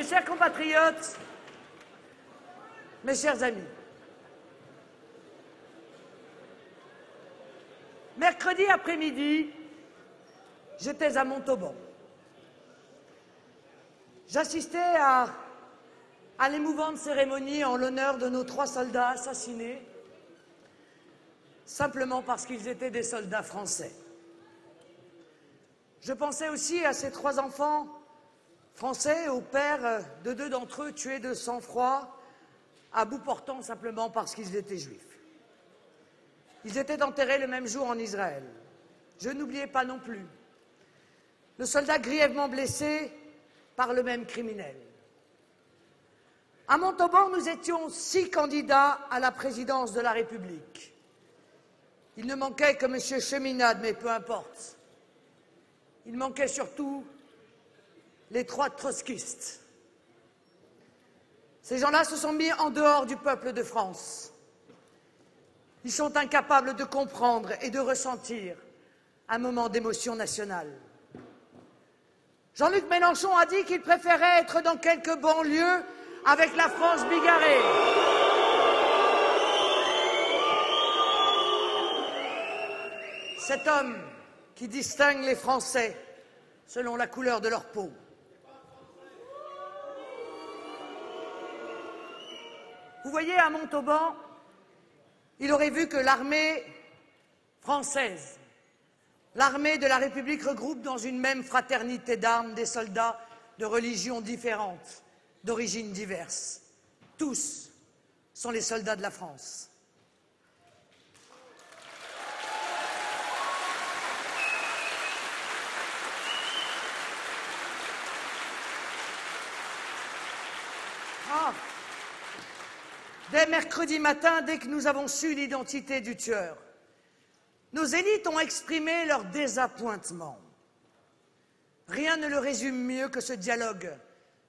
chers compatriotes, mes chers amis, mercredi après-midi, j'étais à Montauban. J'assistais à l'émouvante cérémonie en l'honneur de nos 3 soldats assassinés, simplement parce qu'ils étaient des soldats français. Je pensais aussi à ces 3 enfants français, au père de 2 d'entre eux tués de sang-froid, à bout portant simplement parce qu'ils étaient juifs. Ils étaient enterrés le même jour en Israël. Je n'oubliais pas non plus le soldat grièvement blessé par le même criminel. À Montauban, nous étions 6 candidats à la présidence de la République. Il ne manquait que M. Cheminade, mais peu importe. Il manquait surtout les 3 trotskistes. Ces gens-là se sont mis en dehors du peuple de France. Ils sont incapables de comprendre et de ressentir un moment d'émotion nationale. Jean-Luc Mélenchon a dit qu'il préférait être dans quelques banlieues avec la France bigarrée. Cet homme qui distingue les Français selon la couleur de leur peau. Vous voyez, à Montauban, il aurait vu que l'armée française, l'armée de la République regroupe dans une même fraternité d'armes des soldats de religions différentes, d'origines diverses. Tous sont les soldats de la France. Dès mercredi matin, dès que nous avons su l'identité du tueur, nos élites ont exprimé leur désappointement. Rien ne le résume mieux que ce dialogue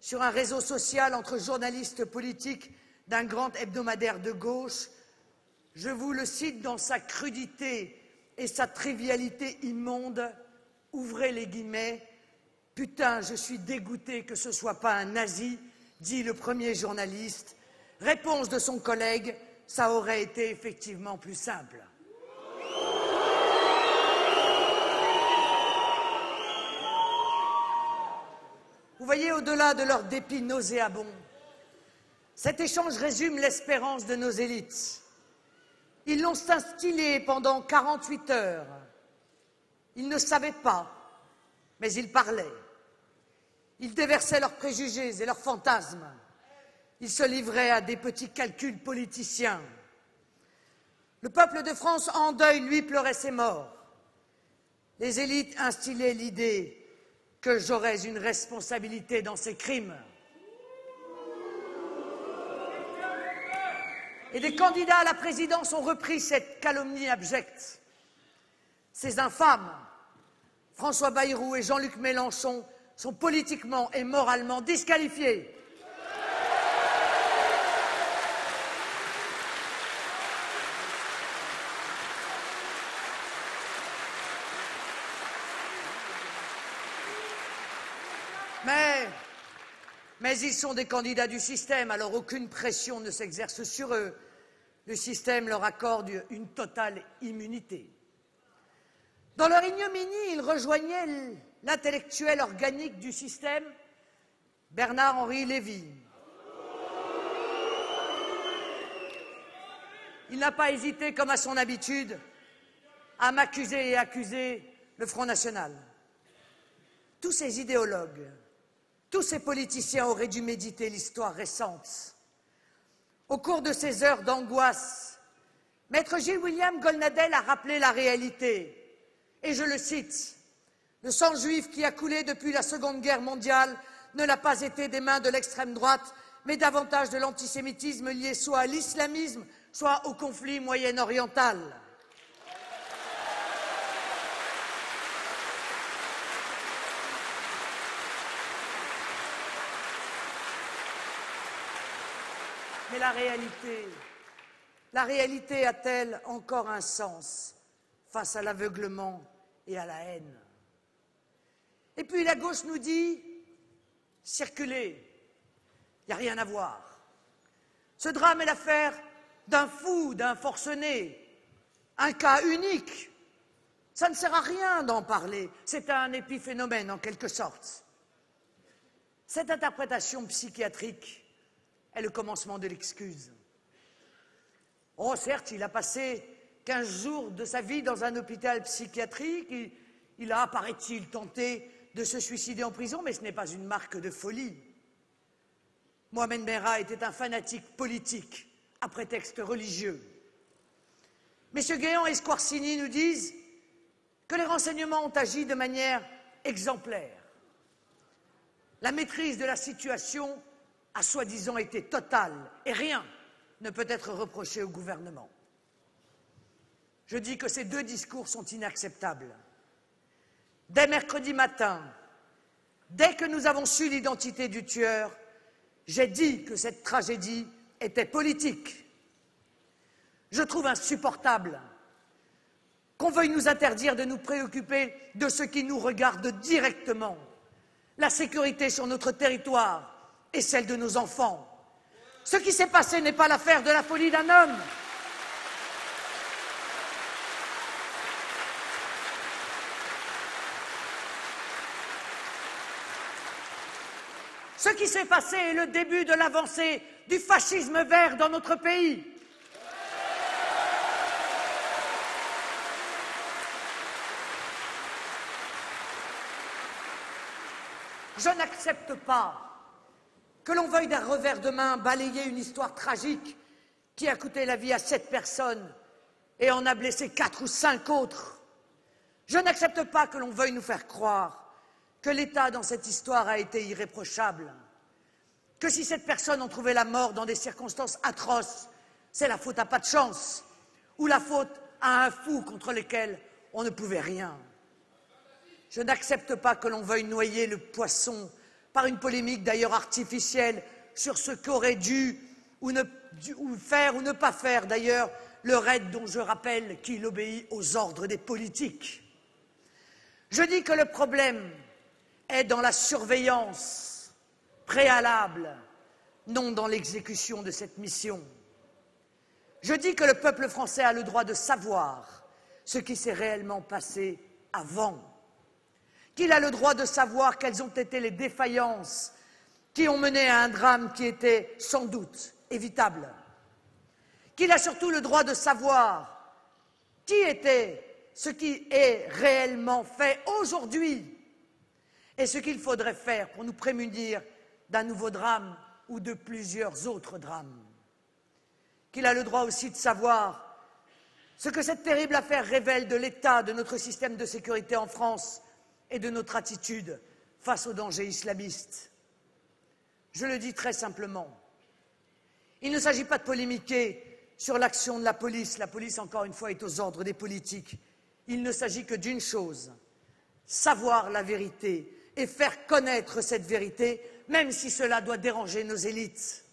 sur un réseau social entre journalistes politiques d'un grand hebdomadaire de gauche. Je vous le cite dans sa crudité et sa trivialité immonde. Ouvrez les guillemets. « Putain, je suis dégoûté que ce soit pas un nazi », dit le premier journaliste. Réponse de son collègue, ça aurait été effectivement plus simple. Vous voyez, au-delà de leur dépit nauséabond, cet échange résume l'espérance de nos élites. Ils l'ont instillé pendant 48 heures. Ils ne savaient pas, mais ils parlaient. Ils déversaient leurs préjugés et leurs fantasmes. Ils se livraient à des petits calculs politiciens. Le peuple de France en deuil, lui, pleurait ses morts. Les élites instillaient l'idée que j'aurais une responsabilité dans ces crimes. Et des candidats à la présidence ont repris cette calomnie abjecte. Ces infâmes, François Bayrou et Jean-Luc Mélenchon, sont politiquement et moralement disqualifiés. Mais ils sont des candidats du système, alors aucune pression ne s'exerce sur eux. Le système leur accorde une totale immunité. Dans leur ignominie, ils rejoignaient l'intellectuel organique du système, Bernard-Henri Lévy. Il n'a pas hésité, comme à son habitude, à m'accuser et accuser le Front National. Tous ces idéologues, tous ces politiciens auraient dû méditer l'histoire récente. Au cours de ces heures d'angoisse, Maître Gilles-William Golnadel a rappelé la réalité. Et je le cite, « Le sang juif qui a coulé depuis la Seconde Guerre mondiale ne l'a pas été des mains de l'extrême droite, mais davantage de l'antisémitisme lié soit à l'islamisme, soit au conflit moyen-oriental. » Mais la réalité a-t-elle encore un sens face à l'aveuglement et à la haine? Et puis la gauche nous dit « circulez, n'y a rien à voir. Ce drame est l'affaire d'un fou, d'un forcené, un cas unique. Ça ne sert à rien d'en parler, c'est un épiphénomène en quelque sorte. Cette interprétation psychiatrique est le commencement de l'excuse. Oh, certes, il a passé 15 jours de sa vie dans un hôpital psychiatrique, il a, paraît-il, tenté de se suicider en prison, mais ce n'est pas une marque de folie. Mohamed Merah était un fanatique politique à prétexte religieux. Messieurs Guéant et Squarcini nous disent que les renseignements ont agi de manière exemplaire. La maîtrise de la situation a soi-disant été totale et rien ne peut être reproché au gouvernement. Je dis que ces deux discours sont inacceptables. Dès mercredi matin, dès que nous avons su l'identité du tueur, j'ai dit que cette tragédie était politique. Je trouve insupportable qu'on veuille nous interdire de nous préoccuper de ce qui nous regarde directement, la sécurité sur notre territoire et celle de nos enfants. Ce qui s'est passé n'est pas l'affaire de la folie d'un homme. Ce qui s'est passé est le début de l'avancée du fascisme vert dans notre pays. Je n'accepte pas que l'on veuille d'un revers de main balayer une histoire tragique qui a coûté la vie à 7 personnes et en a blessé 4 ou 5 autres. Je n'accepte pas que l'on veuille nous faire croire que l'État dans cette histoire a été irréprochable, que si cette personne ont trouvé la mort dans des circonstances atroces, c'est la faute à pas de chance, ou la faute à un fou contre lequel on ne pouvait rien. Je n'accepte pas que l'on veuille noyer le poisson par une polémique d'ailleurs artificielle sur ce qu'aurait dû ou faire ou ne pas faire d'ailleurs le raid dont je rappelle qu'il obéit aux ordres des politiques. Je dis que le problème est dans la surveillance préalable, non dans l'exécution de cette mission. Je dis que le peuple français a le droit de savoir ce qui s'est réellement passé avant, qu'il a le droit de savoir quelles ont été les défaillances qui ont mené à un drame qui était sans doute évitable, qu'il a surtout le droit de savoir qui était ce qui est réellement fait aujourd'hui et ce qu'il faudrait faire pour nous prémunir d'un nouveau drame ou de plusieurs autres drames. Qu'il a le droit aussi de savoir ce que cette terrible affaire révèle de l'état de notre système de sécurité en France et de notre attitude face aux dangers islamistes. Je le dis très simplement. Il ne s'agit pas de polémiquer sur l'action de la police. La police, encore une fois, est aux ordres des politiques. Il ne s'agit que d'une chose, savoir la vérité et faire connaître cette vérité, même si cela doit déranger nos élites.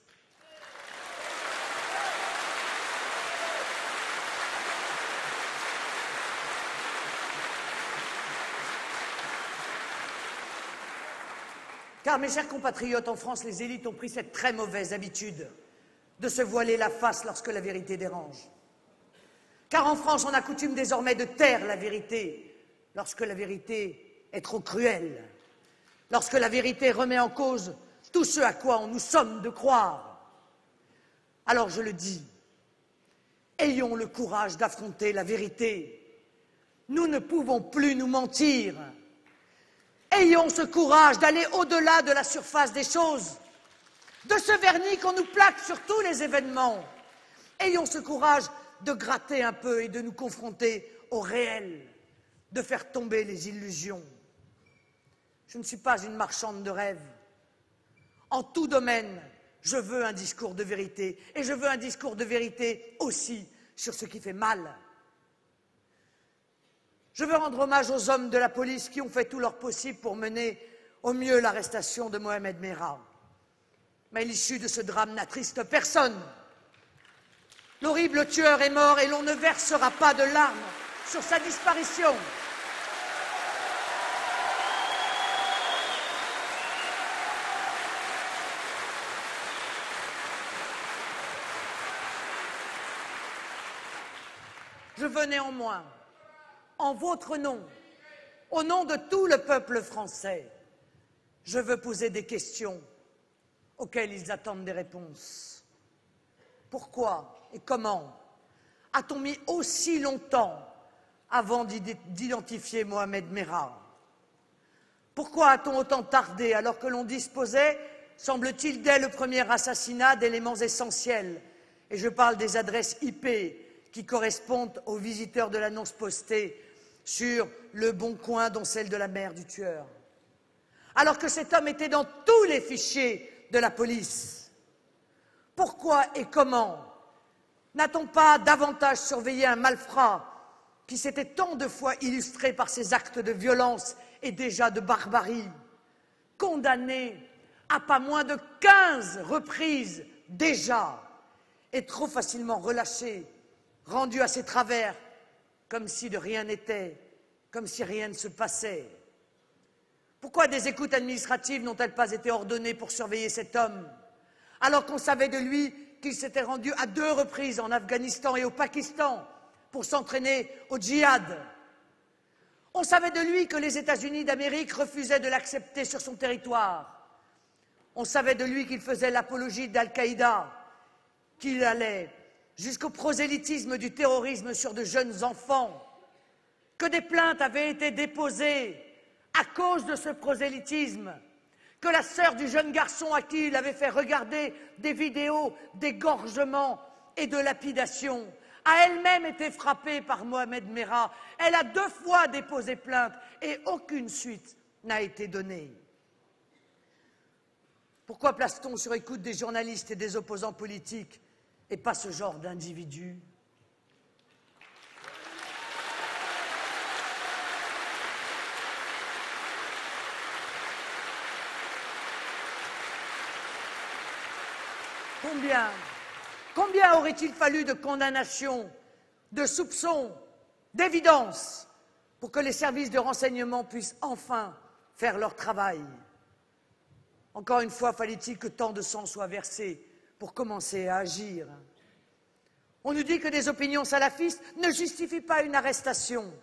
Car, mes chers compatriotes, en France, les élites ont pris cette très mauvaise habitude de se voiler la face lorsque la vérité dérange. Car en France, on a coutume désormais de taire la vérité lorsque la vérité est trop cruelle, lorsque la vérité remet en cause tout ce à quoi on nous somme de croire. Alors je le dis, ayons le courage d'affronter la vérité. Nous ne pouvons plus nous mentir. Ayons ce courage d'aller au-delà de la surface des choses, de ce vernis qu'on nous plaque sur tous les événements. Ayons ce courage de gratter un peu et de nous confronter au réel, de faire tomber les illusions. Je ne suis pas une marchande de rêves. En tout domaine, je veux un discours de vérité, et je veux un discours de vérité aussi sur ce qui fait mal. Je veux rendre hommage aux hommes de la police qui ont fait tout leur possible pour mener au mieux l'arrestation de Mohamed Merah. Mais l'issue de ce drame n'attriste personne. L'horrible tueur est mort et l'on ne versera pas de larmes sur sa disparition. veux néanmoins, en votre nom, au nom de tout le peuple français, je veux poser des questions auxquelles ils attendent des réponses. Pourquoi et comment a-t-on mis aussi longtemps avant d'identifier Mohamed Merah? Pourquoi a-t-on autant tardé alors que l'on disposait, semble-t-il, dès le premier assassinat, d'éléments essentiels? Et je parle des adresses IP qui correspondent aux visiteurs de l'annonce postée sur Le Bon Coin, dont celle de la mère du tueur. Alors que cet homme était dans tous les fichiers de la police. Pourquoi et comment n'a-t-on pas davantage surveillé un malfrat qui s'était tant de fois illustré par ses actes de violence et déjà de barbarie, condamné à pas moins de 15 reprises déjà, et trop facilement relâché, rendu à ses travers, comme si de rien n'était, comme si rien ne se passait? Pourquoi des écoutes administratives n'ont-elles pas été ordonnées pour surveiller cet homme, alors qu'on savait de lui qu'il s'était rendu à 2 reprises en Afghanistan et au Pakistan pour s'entraîner au djihad? On savait de lui que les États-Unis d'Amérique refusaient de l'accepter sur son territoire. On savait de lui qu'il faisait l'apologie d'Al-Qaïda, qu'il allait jusqu'au prosélytisme du terrorisme sur de jeunes enfants, que des plaintes avaient été déposées à cause de ce prosélytisme, que la sœur du jeune garçon à qui il avait fait regarder des vidéos d'égorgement et de lapidation a elle-même été frappée par Mohamed Merah. Elle a 2 fois déposé plainte et aucune suite n'a été donnée. Pourquoi place-t-on sur écoute des journalistes et des opposants politiques et pas ce genre d'individus? Combien aurait-il fallu de condamnations, de soupçons, d'évidences pour que les services de renseignement puissent enfin faire leur travail? Encore une fois, fallait-il que tant de sang soit versé pour commencer à agir? On nous dit que des opinions salafistes ne justifient pas une arrestation.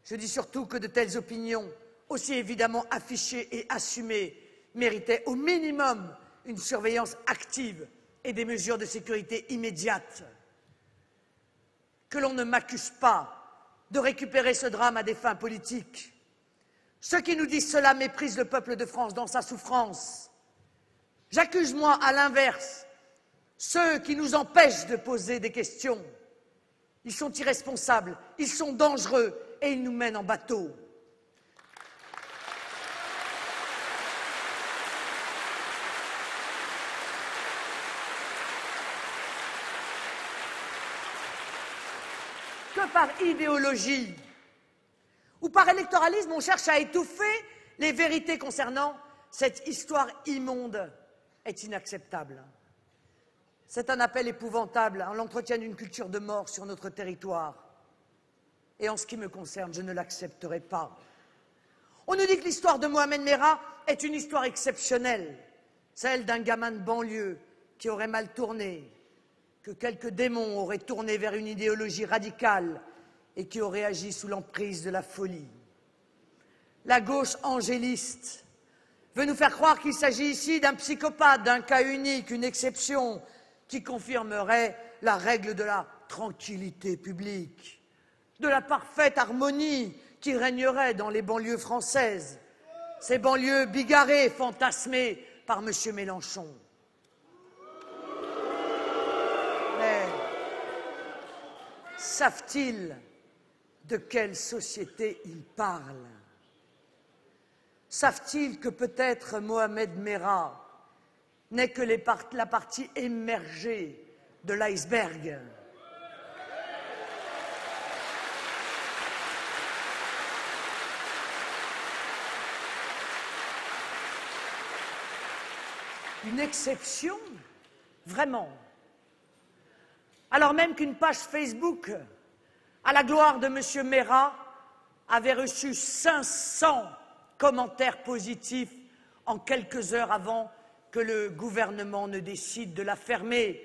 Je dis surtout que de telles opinions, aussi évidemment affichées et assumées, méritaient au minimum une surveillance active et des mesures de sécurité immédiates. Que l'on ne m'accuse pas de récupérer ce drame à des fins politiques. Ceux qui nous disent cela méprisent le peuple de France dans sa souffrance. J'accuse, moi, à l'inverse, ceux qui nous empêchent de poser des questions. Ils sont irresponsables, ils sont dangereux et ils nous mènent en bateau. Que par idéologie ou par électoralisme, on cherche à étouffer les vérités concernant cette histoire immonde est inacceptable. C'est un appel épouvantable à l'entretien d'une culture de mort sur notre territoire. Et en ce qui me concerne, je ne l'accepterai pas. On nous dit que l'histoire de Mohamed Merah est une histoire exceptionnelle, celle d'un gamin de banlieue qui aurait mal tourné, que quelques démons auraient tourné vers une idéologie radicale et qui aurait agi sous l'emprise de la folie. La gauche angéliste veut nous faire croire qu'il s'agit ici d'un psychopathe, d'un cas unique, une exception, qui confirmerait la règle de la tranquillité publique, de la parfaite harmonie qui régnerait dans les banlieues françaises, ces banlieues bigarrées, fantasmées par M. Mélenchon. Mais savent-ils de quelle société ils parlent? Savent-ils que peut-être Mohamed Merah n'est que la partie émergée de l'iceberg? Une exception? Vraiment? Alors même qu'une page Facebook à la gloire de M. Merah avait reçu 500 commentaires positifs en quelques heures avant que le gouvernement ne décide de la fermer.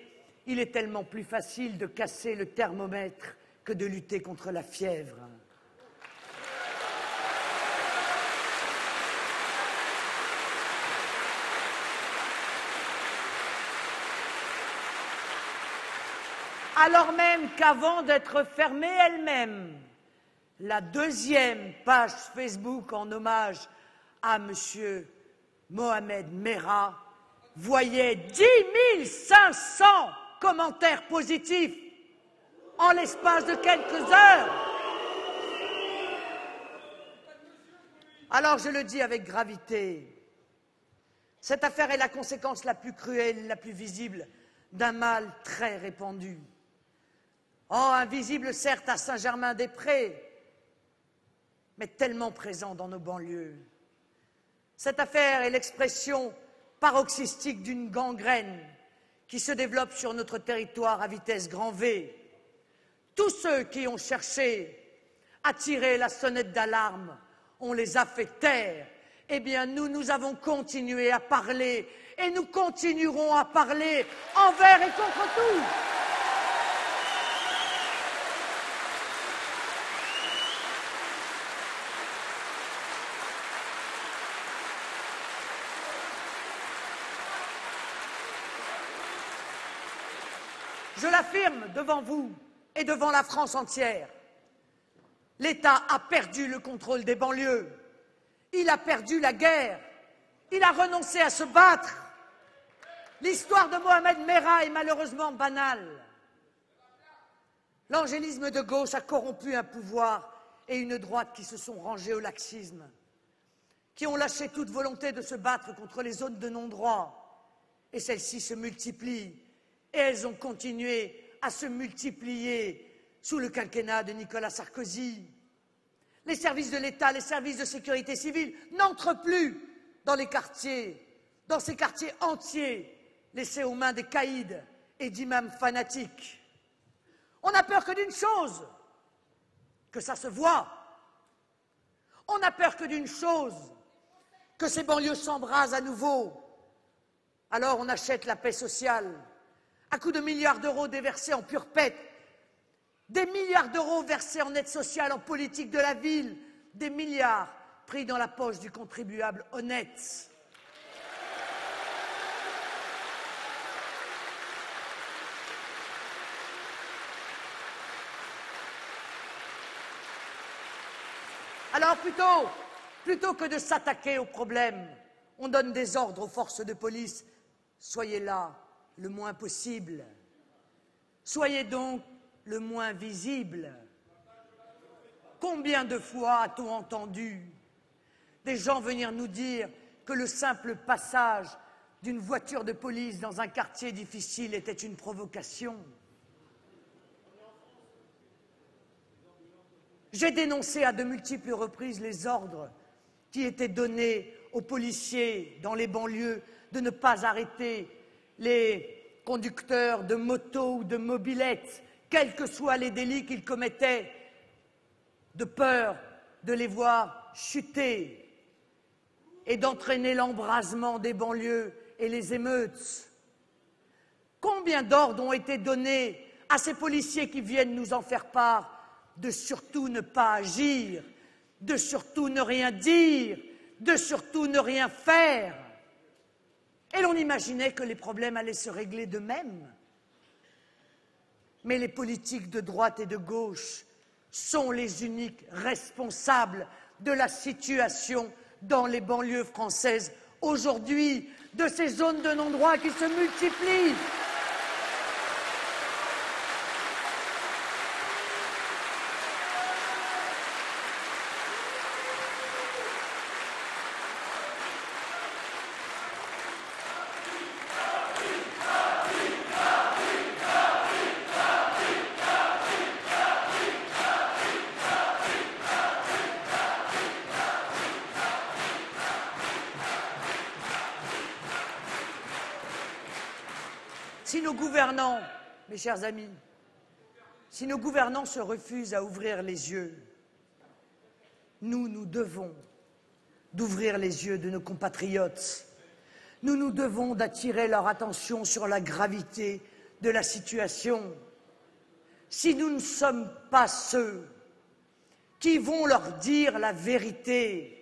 Il est tellement plus facile de casser le thermomètre que de lutter contre la fièvre. Alors même qu'avant d'être fermée elle-même, la deuxième page Facebook en hommage à M. Mohamed Merah voyait 10 500 commentaires positifs en l'espace de quelques heures. Alors je le dis avec gravité, cette affaire est la conséquence la plus cruelle, la plus visible d'un mal très répandu. Oh, invisible certes à Saint-Germain-des-Prés, mais tellement présent dans nos banlieues. Cette affaire est l'expression paroxystique d'une gangrène qui se développe sur notre territoire à vitesse grand V. Tous ceux qui ont cherché à tirer la sonnette d'alarme, on les a fait taire. Eh bien, nous avons continué à parler et nous continuerons à parler envers et contre tout. Je l'affirme devant vous et devant la France entière. L'État a perdu le contrôle des banlieues. Il a perdu la guerre. Il a renoncé à se battre. L'histoire de Mohamed Merah est malheureusement banale. L'angélisme de gauche a corrompu un pouvoir et une droite qui se sont rangés au laxisme, qui ont lâché toute volonté de se battre contre les zones de non-droit. Et celles-ci se multiplient. Et elles ont continué à se multiplier sous le quinquennat de Nicolas Sarkozy. Les services de l'État, les services de sécurité civile n'entrent plus dans les quartiers, dans ces quartiers entiers laissés aux mains des caïds et d'imams fanatiques. On n'a peur que d'une chose, que ça se voit. On n'a peur que d'une chose, que ces banlieues s'embrasent à nouveau. Alors on achète la paix sociale, à coups de milliards d'euros déversés en pure pète, des milliards d'euros versés en aide sociale, en politique de la ville, des milliards pris dans la poche du contribuable honnête. Alors plutôt que de s'attaquer au problème, on donne des ordres aux forces de police. Soyez là le moins possible. Soyez donc le moins visible. Combien de fois a-t-on entendu des gens venir nous dire que le simple passage d'une voiture de police dans un quartier difficile était une provocation? J'ai dénoncé à de multiples reprises les ordres qui étaient donnés aux policiers dans les banlieues de ne pas arrêter les conducteurs de motos ou de mobylettes, quels que soient les délits qu'ils commettaient, de peur de les voir chuter et d'entraîner l'embrasement des banlieues et les émeutes. Combien d'ordres ont été donnés à ces policiers qui viennent nous en faire part de surtout ne pas agir, de surtout ne rien dire, de surtout ne rien faire. Et l'on imaginait que les problèmes allaient se régler d'eux-mêmes. Mais les politiques de droite et de gauche sont les uniques responsables de la situation dans les banlieues françaises aujourd'hui, de ces zones de non-droit qui se multiplient. Si nos gouvernants, mes chers amis, si nos gouvernants se refusent à ouvrir les yeux, nous devons d'ouvrir les yeux de nos compatriotes. Nous devons d'attirer leur attention sur la gravité de la situation. si nous ne sommes pas ceux qui vont leur dire la vérité,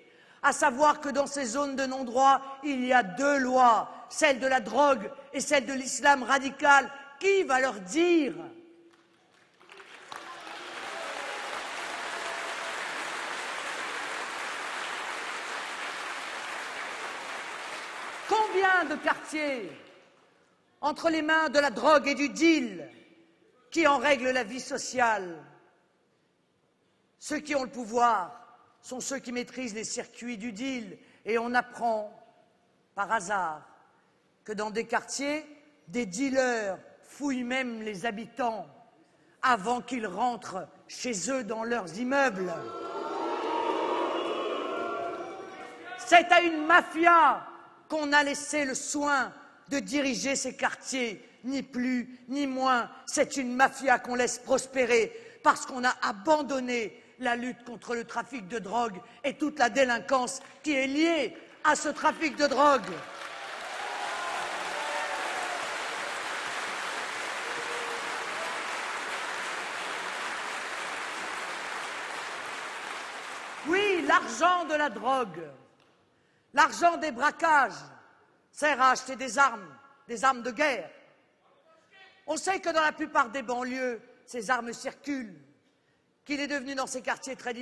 à savoir que dans ces zones de non-droit, il y a deux lois, celle de la drogue et celle de l'islam radical. Qui va leur dire? Combien de quartiers entre les mains de la drogue et du deal qui en règlent la vie sociale? Ceux qui ont le pouvoir sont ceux qui maîtrisent les circuits du deal, et on apprend par hasard que dans des quartiers, des dealers fouillent même les habitants avant qu'ils rentrent chez eux dans leurs immeubles. C'est à une mafia qu'on a laissé le soin de diriger ces quartiers, ni plus ni moins. C'est une mafia qu'on laisse prospérer parce qu'on a abandonné la lutte contre le trafic de drogue et toute la délinquance qui est liée à ce trafic de drogue. Oui, l'argent de la drogue, l'argent des braquages sert à acheter des armes de guerre. On sait que dans la plupart des banlieues, ces armes circulent, qu'il est devenu dans ces quartiers très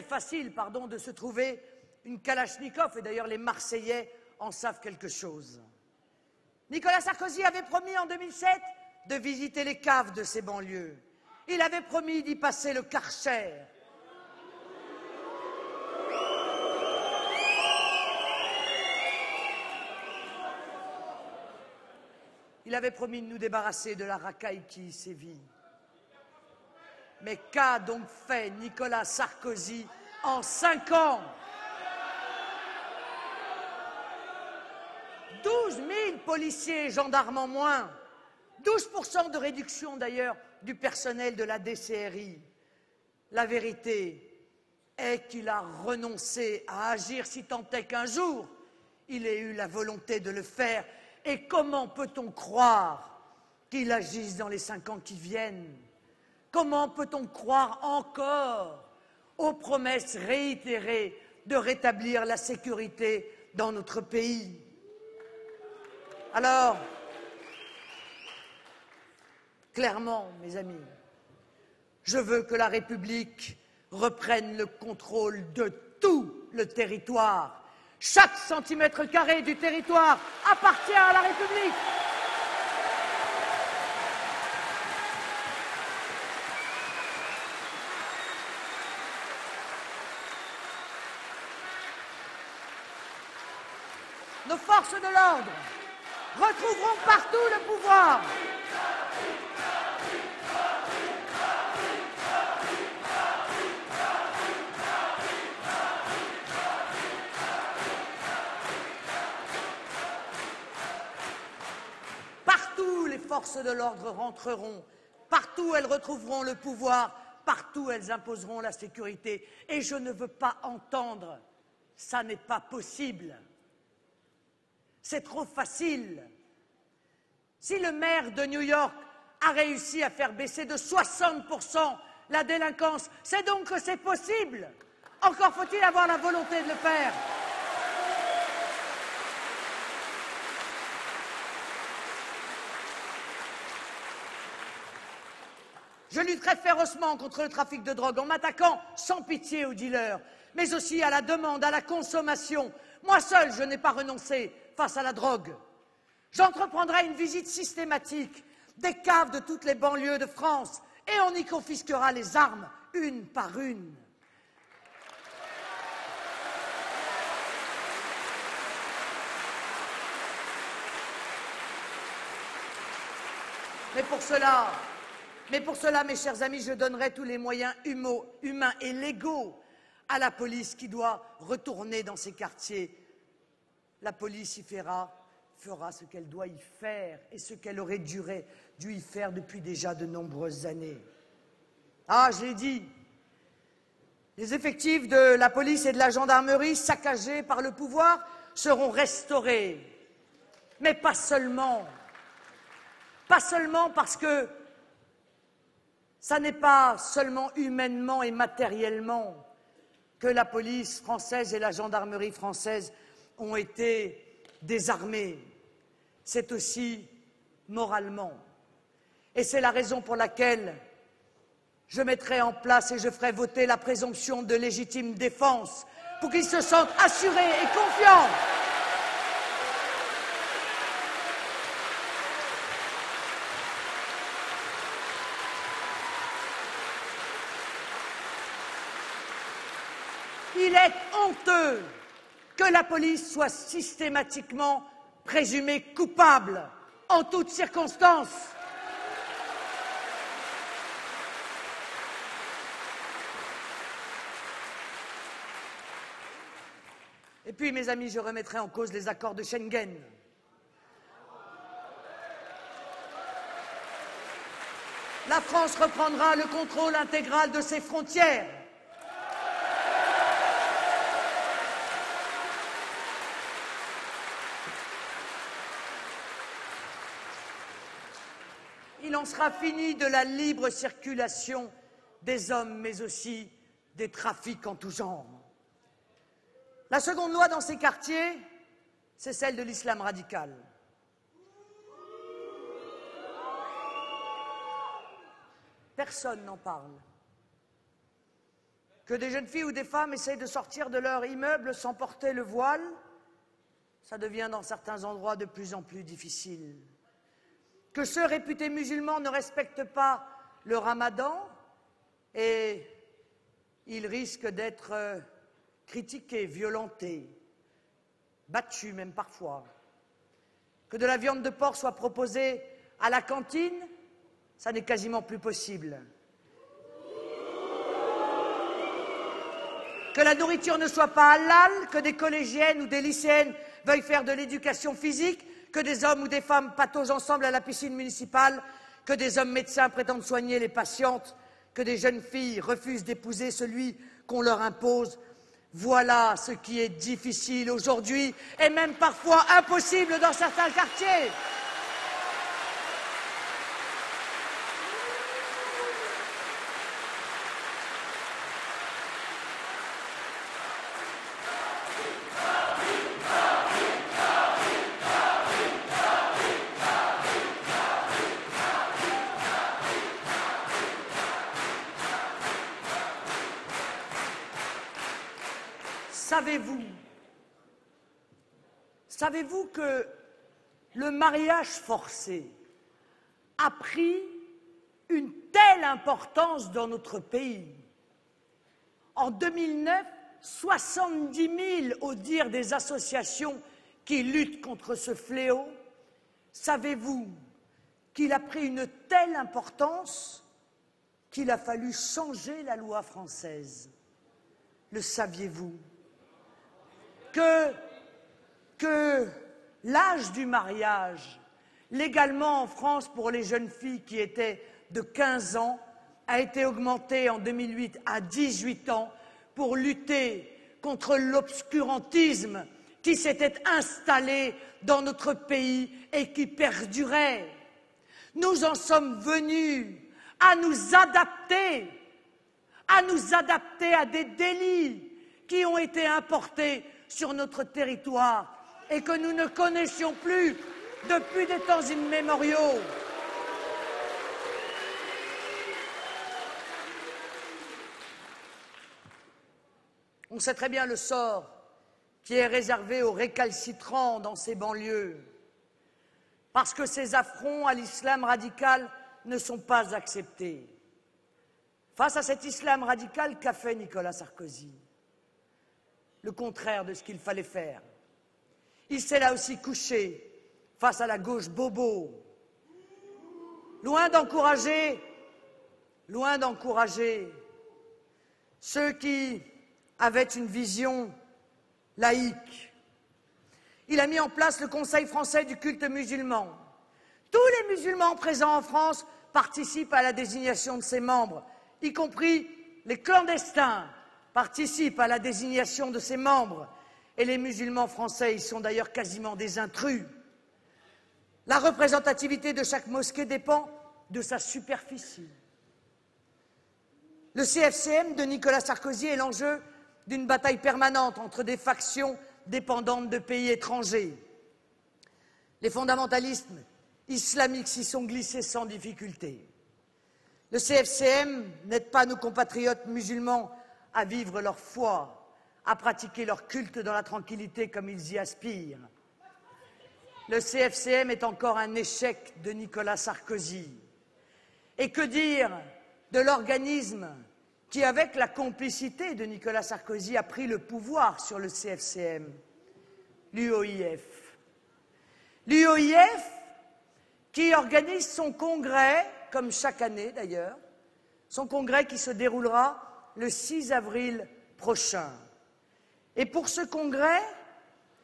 facile, de se trouver une Kalachnikov, et d'ailleurs les Marseillais en savent quelque chose. Nicolas Sarkozy avait promis en 2007 de visiter les caves de ces banlieues. Il avait promis d'y passer le Karcher. Il avait promis de nous débarrasser de la racaille qui y sévit. Mais qu'a donc fait Nicolas Sarkozy en 5 ans? 12 000 policiers et gendarmes en moins, 12% de réduction d'ailleurs du personnel de la DCRI. La vérité est qu'il a renoncé à agir si tant est qu'un jour il ait eu la volonté de le faire. Et comment peut-on croire qu'il agisse dans les 5 ans qui viennent? Comment peut-on croire encore aux promesses réitérées de rétablir la sécurité dans notre pays? Alors, clairement, mes amis, je veux que la République reprenne le contrôle de tout le territoire. Chaque centimètre carré du territoire appartient à la République. Nos forces de l'ordre retrouveront partout le pouvoir. Partout, les forces de l'ordre rentreront. Partout, elles retrouveront le pouvoir. Partout, elles imposeront la sécurité. Et je ne veux pas entendre « ça n'est pas possible ». C'est trop facile. Si le maire de New York a réussi à faire baisser de 60% la délinquance, c'est donc que c'est possible. Encore faut-il avoir la volonté de le faire. Je lutterai férocement contre le trafic de drogue en m'attaquant sans pitié aux dealers, mais aussi à la demande, à la consommation. Moi seul, je n'ai pas renoncé face à la drogue. J'entreprendrai une visite systématique des caves de toutes les banlieues de France et on y confisquera les armes, une par une. Mais pour cela, mes chers amis, je donnerai tous les moyens humains et légaux à la police qui doit retourner dans ces quartiers. La police y fera ce qu'elle doit y faire et ce qu'elle aurait dû y faire depuis déjà de nombreuses années. Ah, je l'ai dit, les effectifs de la police et de la gendarmerie saccagés par le pouvoir seront restaurés. Mais pas seulement parce que Ça n'est pas seulement humainement et matériellement que la police française et la gendarmerie française ont été désarmées, c'est aussi moralement. Et c'est la raison pour laquelle je mettrai en place et je ferai voter la présomption de légitime défense pour qu'ils se sentent assurés et confiants. Il est honteux que la police soit systématiquement présumée coupable en toutes circonstances. Et puis, mes amis, je remettrai en cause les accords de Schengen. La France reprendra le contrôle intégral de ses frontières. Il en sera fini de la libre circulation des hommes, mais aussi des trafics en tout genre. La seconde loi dans ces quartiers, c'est celle de l'islam radical. Personne n'en parle. Que des jeunes filles ou des femmes essayent de sortir de leur immeuble sans porter le voile, ça devient dans certains endroits de plus en plus difficile. Que ceux réputés musulmans ne respectent pas le ramadan et ils risquent d'être critiqués, violentés, battus même parfois. Que de la viande de porc soit proposée à la cantine, ça n'est quasiment plus possible. Que la nourriture ne soit pas halal, que des collégiennes ou des lycéennes veuillent faire de l'éducation physique, que des hommes ou des femmes pataugent ensemble à la piscine municipale, que des hommes médecins prétendent soigner les patientes, que des jeunes filles refusent d'épouser celui qu'on leur impose. Voilà ce qui est difficile aujourd'hui et même parfois impossible dans certains quartiers. Savez-vous que le mariage forcé a pris une telle importance dans notre pays? En 2009, 70 000 au dire des associations qui luttent contre ce fléau. Savez-vous qu'il a pris une telle importance qu'il a fallu changer la loi française? Le saviez-vous? Que l'âge du mariage, légalement en France pour les jeunes filles qui étaient de 15 ans, a été augmenté en 2008 à 18 ans pour lutter contre l'obscurantisme qui s'était installé dans notre pays et qui perdurait. Nous en sommes venus à nous adapter à des délits qui ont été importés sur notre territoire et que nous ne connaissions plus depuis des temps immémoriaux. On sait très bien le sort qui est réservé aux récalcitrants dans ces banlieues, parce que ces affronts à l'islam radical ne sont pas acceptés. Face à cet islam radical, qu'a fait Nicolas Sarkozy? Le contraire de ce qu'il fallait faire. Il s'est là aussi couché face à la gauche bobo. Loin d'encourager ceux qui avaient une vision laïque. Il a mis en place le Conseil français du culte musulman. Tous les musulmans présents en France participent à la désignation de ses membres, y compris les clandestins participent à la désignation de ses membres, et les musulmans français y sont d'ailleurs quasiment des intrus. La représentativité de chaque mosquée dépend de sa superficie. Le CFCM de Nicolas Sarkozy est l'enjeu d'une bataille permanente entre des factions dépendantes de pays étrangers. Les fondamentalistes islamiques s'y sont glissés sans difficulté. Le CFCM n'aide pas nos compatriotes musulmans à vivre leur foi, à pratiquer leur culte dans la tranquillité comme ils y aspirent. Le CFCM est encore un échec de Nicolas Sarkozy. Et que dire de l'organisme qui, avec la complicité de Nicolas Sarkozy, a pris le pouvoir sur le CFCM, l'UOIF. L'UOIF qui organise son congrès, comme chaque année d'ailleurs, son congrès qui se déroulera le 6 avril prochain. Et pour ce congrès,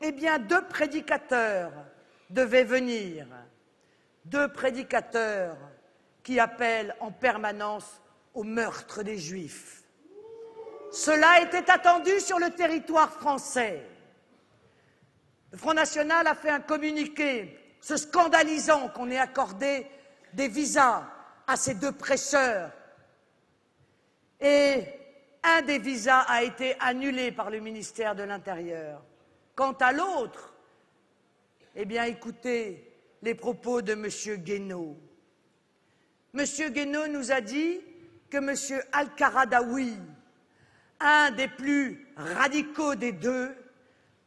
eh bien, 2 prédicateurs devaient venir, 2 prédicateurs qui appellent en permanence au meurtre des Juifs. Cela était attendu sur le territoire français. Le Front National a fait un communiqué se scandalisant qu'on ait accordé des visas à ces 2 prêcheurs. Et un des visas a été annulé par le ministère de l'Intérieur. Quant à l'autre, eh bien, écoutez les propos de M. Guénaud. M. Guénaud nous a dit que M. Al-Qaradawi, un des plus radicaux des 2,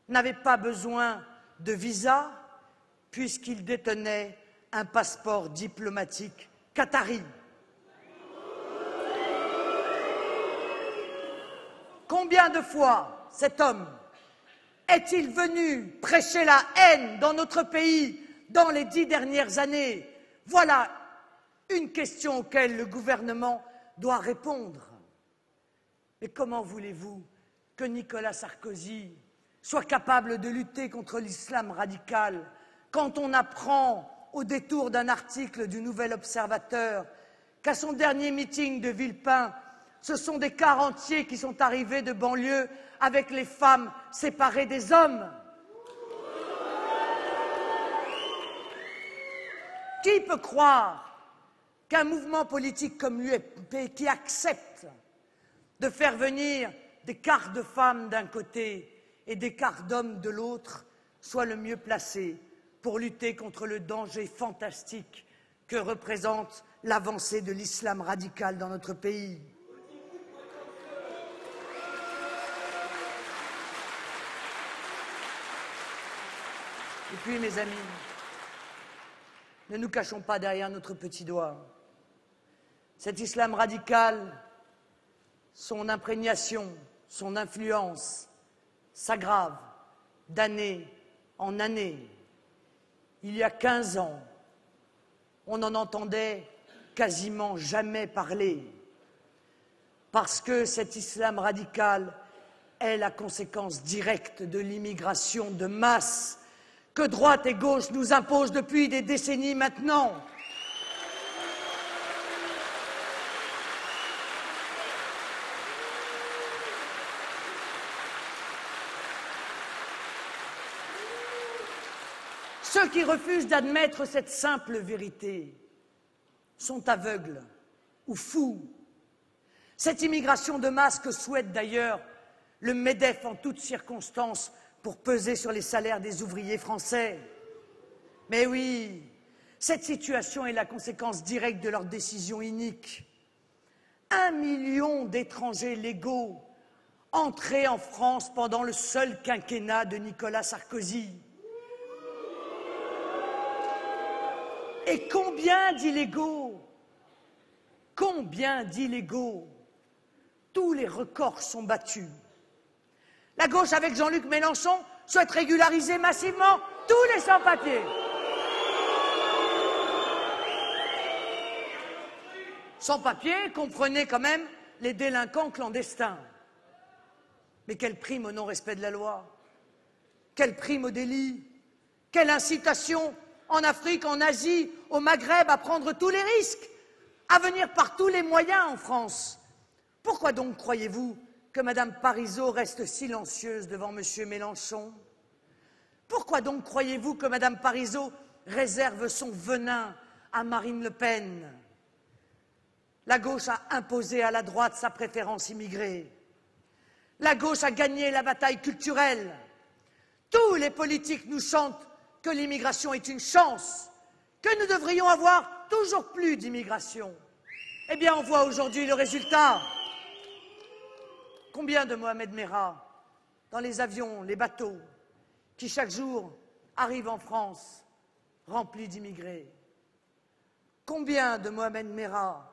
n'avait pas besoin de visa puisqu'il détenait un passeport diplomatique qatari. Combien de fois cet homme est-il venu prêcher la haine dans notre pays dans les 10 dernières années? Voilà une question auquel le gouvernement doit répondre. Mais comment voulez-vous que Nicolas Sarkozy soit capable de lutter contre l'islam radical quand on apprend, au détour d'un article du Nouvel Observateur, qu'à son dernier meeting de Villepin, ce sont des quarantiers qui sont arrivés de banlieue avec les femmes séparées des hommes? Qui peut croire qu'un mouvement politique comme l'UMP, qui accepte de faire venir des quarts de femmes d'un côté et des quarts d'hommes de l'autre, soit le mieux placé pour lutter contre le danger fantastique que représente l'avancée de l'islam radical dans notre pays? Et puis, mes amis, ne nous cachons pas derrière notre petit doigt. Cet islam radical, son imprégnation, son influence s'aggrave d'année en année. Il y a 15 ans, on n'en entendait quasiment jamais parler, parce que cet islam radical est la conséquence directe de l'immigration de masse que droite et gauche nous imposent depuis des décennies maintenant. Ceux qui refusent d'admettre cette simple vérité sont aveugles ou fous. Cette immigration de masse que souhaite d'ailleurs le MEDEF en toutes circonstances pour peser sur les salaires des ouvriers français. Mais oui, cette situation est la conséquence directe de leur décision inique. 1 million d'étrangers légaux entrés en France pendant le seul quinquennat de Nicolas Sarkozy. Et combien d'illégaux? Combien d'illégaux? Tous les records sont battus. La gauche, avec Jean-Luc Mélenchon, souhaite régulariser massivement tous les sans-papiers. Sans-papiers, comprenez quand même les délinquants clandestins. Mais quelle prime au non-respect de la loi? Quelle prime au délit? Quelle incitation en Afrique, en Asie, au Maghreb, à prendre tous les risques, à venir par tous les moyens en France? Pourquoi donc croyez-vous que Mme Parisot reste silencieuse devant M. Mélenchon? Pourquoi donc croyez-vous que Mme Parisot réserve son venin à Marine Le Pen? La gauche a imposé à la droite sa préférence immigrée. La gauche a gagné la bataille culturelle. Tous les politiques nous chantent que l'immigration est une chance, que nous devrions avoir toujours plus d'immigration. Eh bien, on voit aujourd'hui le résultat. Combien de Mohamed Merah dans les avions, les bateaux, qui chaque jour arrivent en France remplis d'immigrés? Combien de Mohamed Merah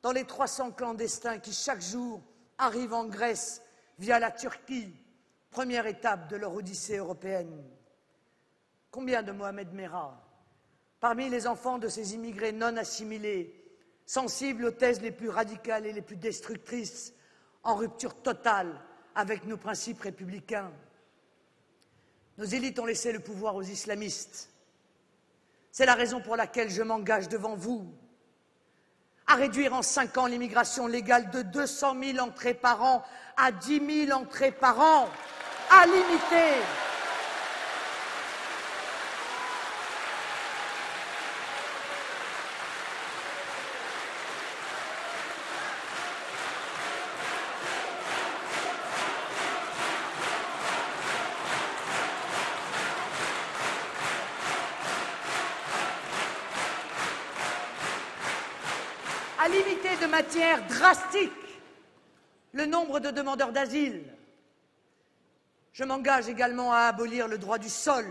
dans les 300 clandestins qui chaque jour arrivent en Grèce via la Turquie, première étape de leur odyssée européenne? Combien de Mohamed Merah parmi les enfants de ces immigrés non assimilés, sensibles aux thèses les plus radicales et les plus destructrices, en rupture totale avec nos principes républicains? Nos élites ont laissé le pouvoir aux islamistes. C'est la raison pour laquelle je m'engage devant vous à réduire en 5 ans l'immigration légale de 200 000 entrées par an à 10 000 entrées par an, à limiter de manière drastique le nombre de demandeurs d'asile. Je m'engage également à abolir le droit du sol.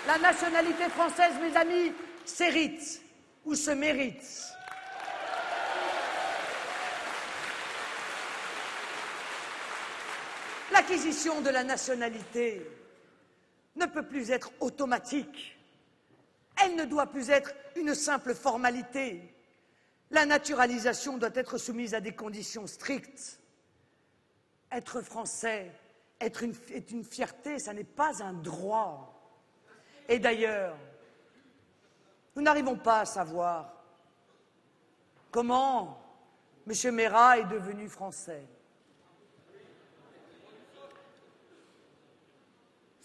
La nationalité française, mes amis, s'hérite ou se mérite. L'acquisition de la nationalité ne peut plus être automatique. Elle ne doit plus être une simple formalité. La naturalisation doit être soumise à des conditions strictes. Être français est une fierté, ça n'est pas un droit. Et d'ailleurs, nous n'arrivons pas à savoir comment M. Merah est devenu français.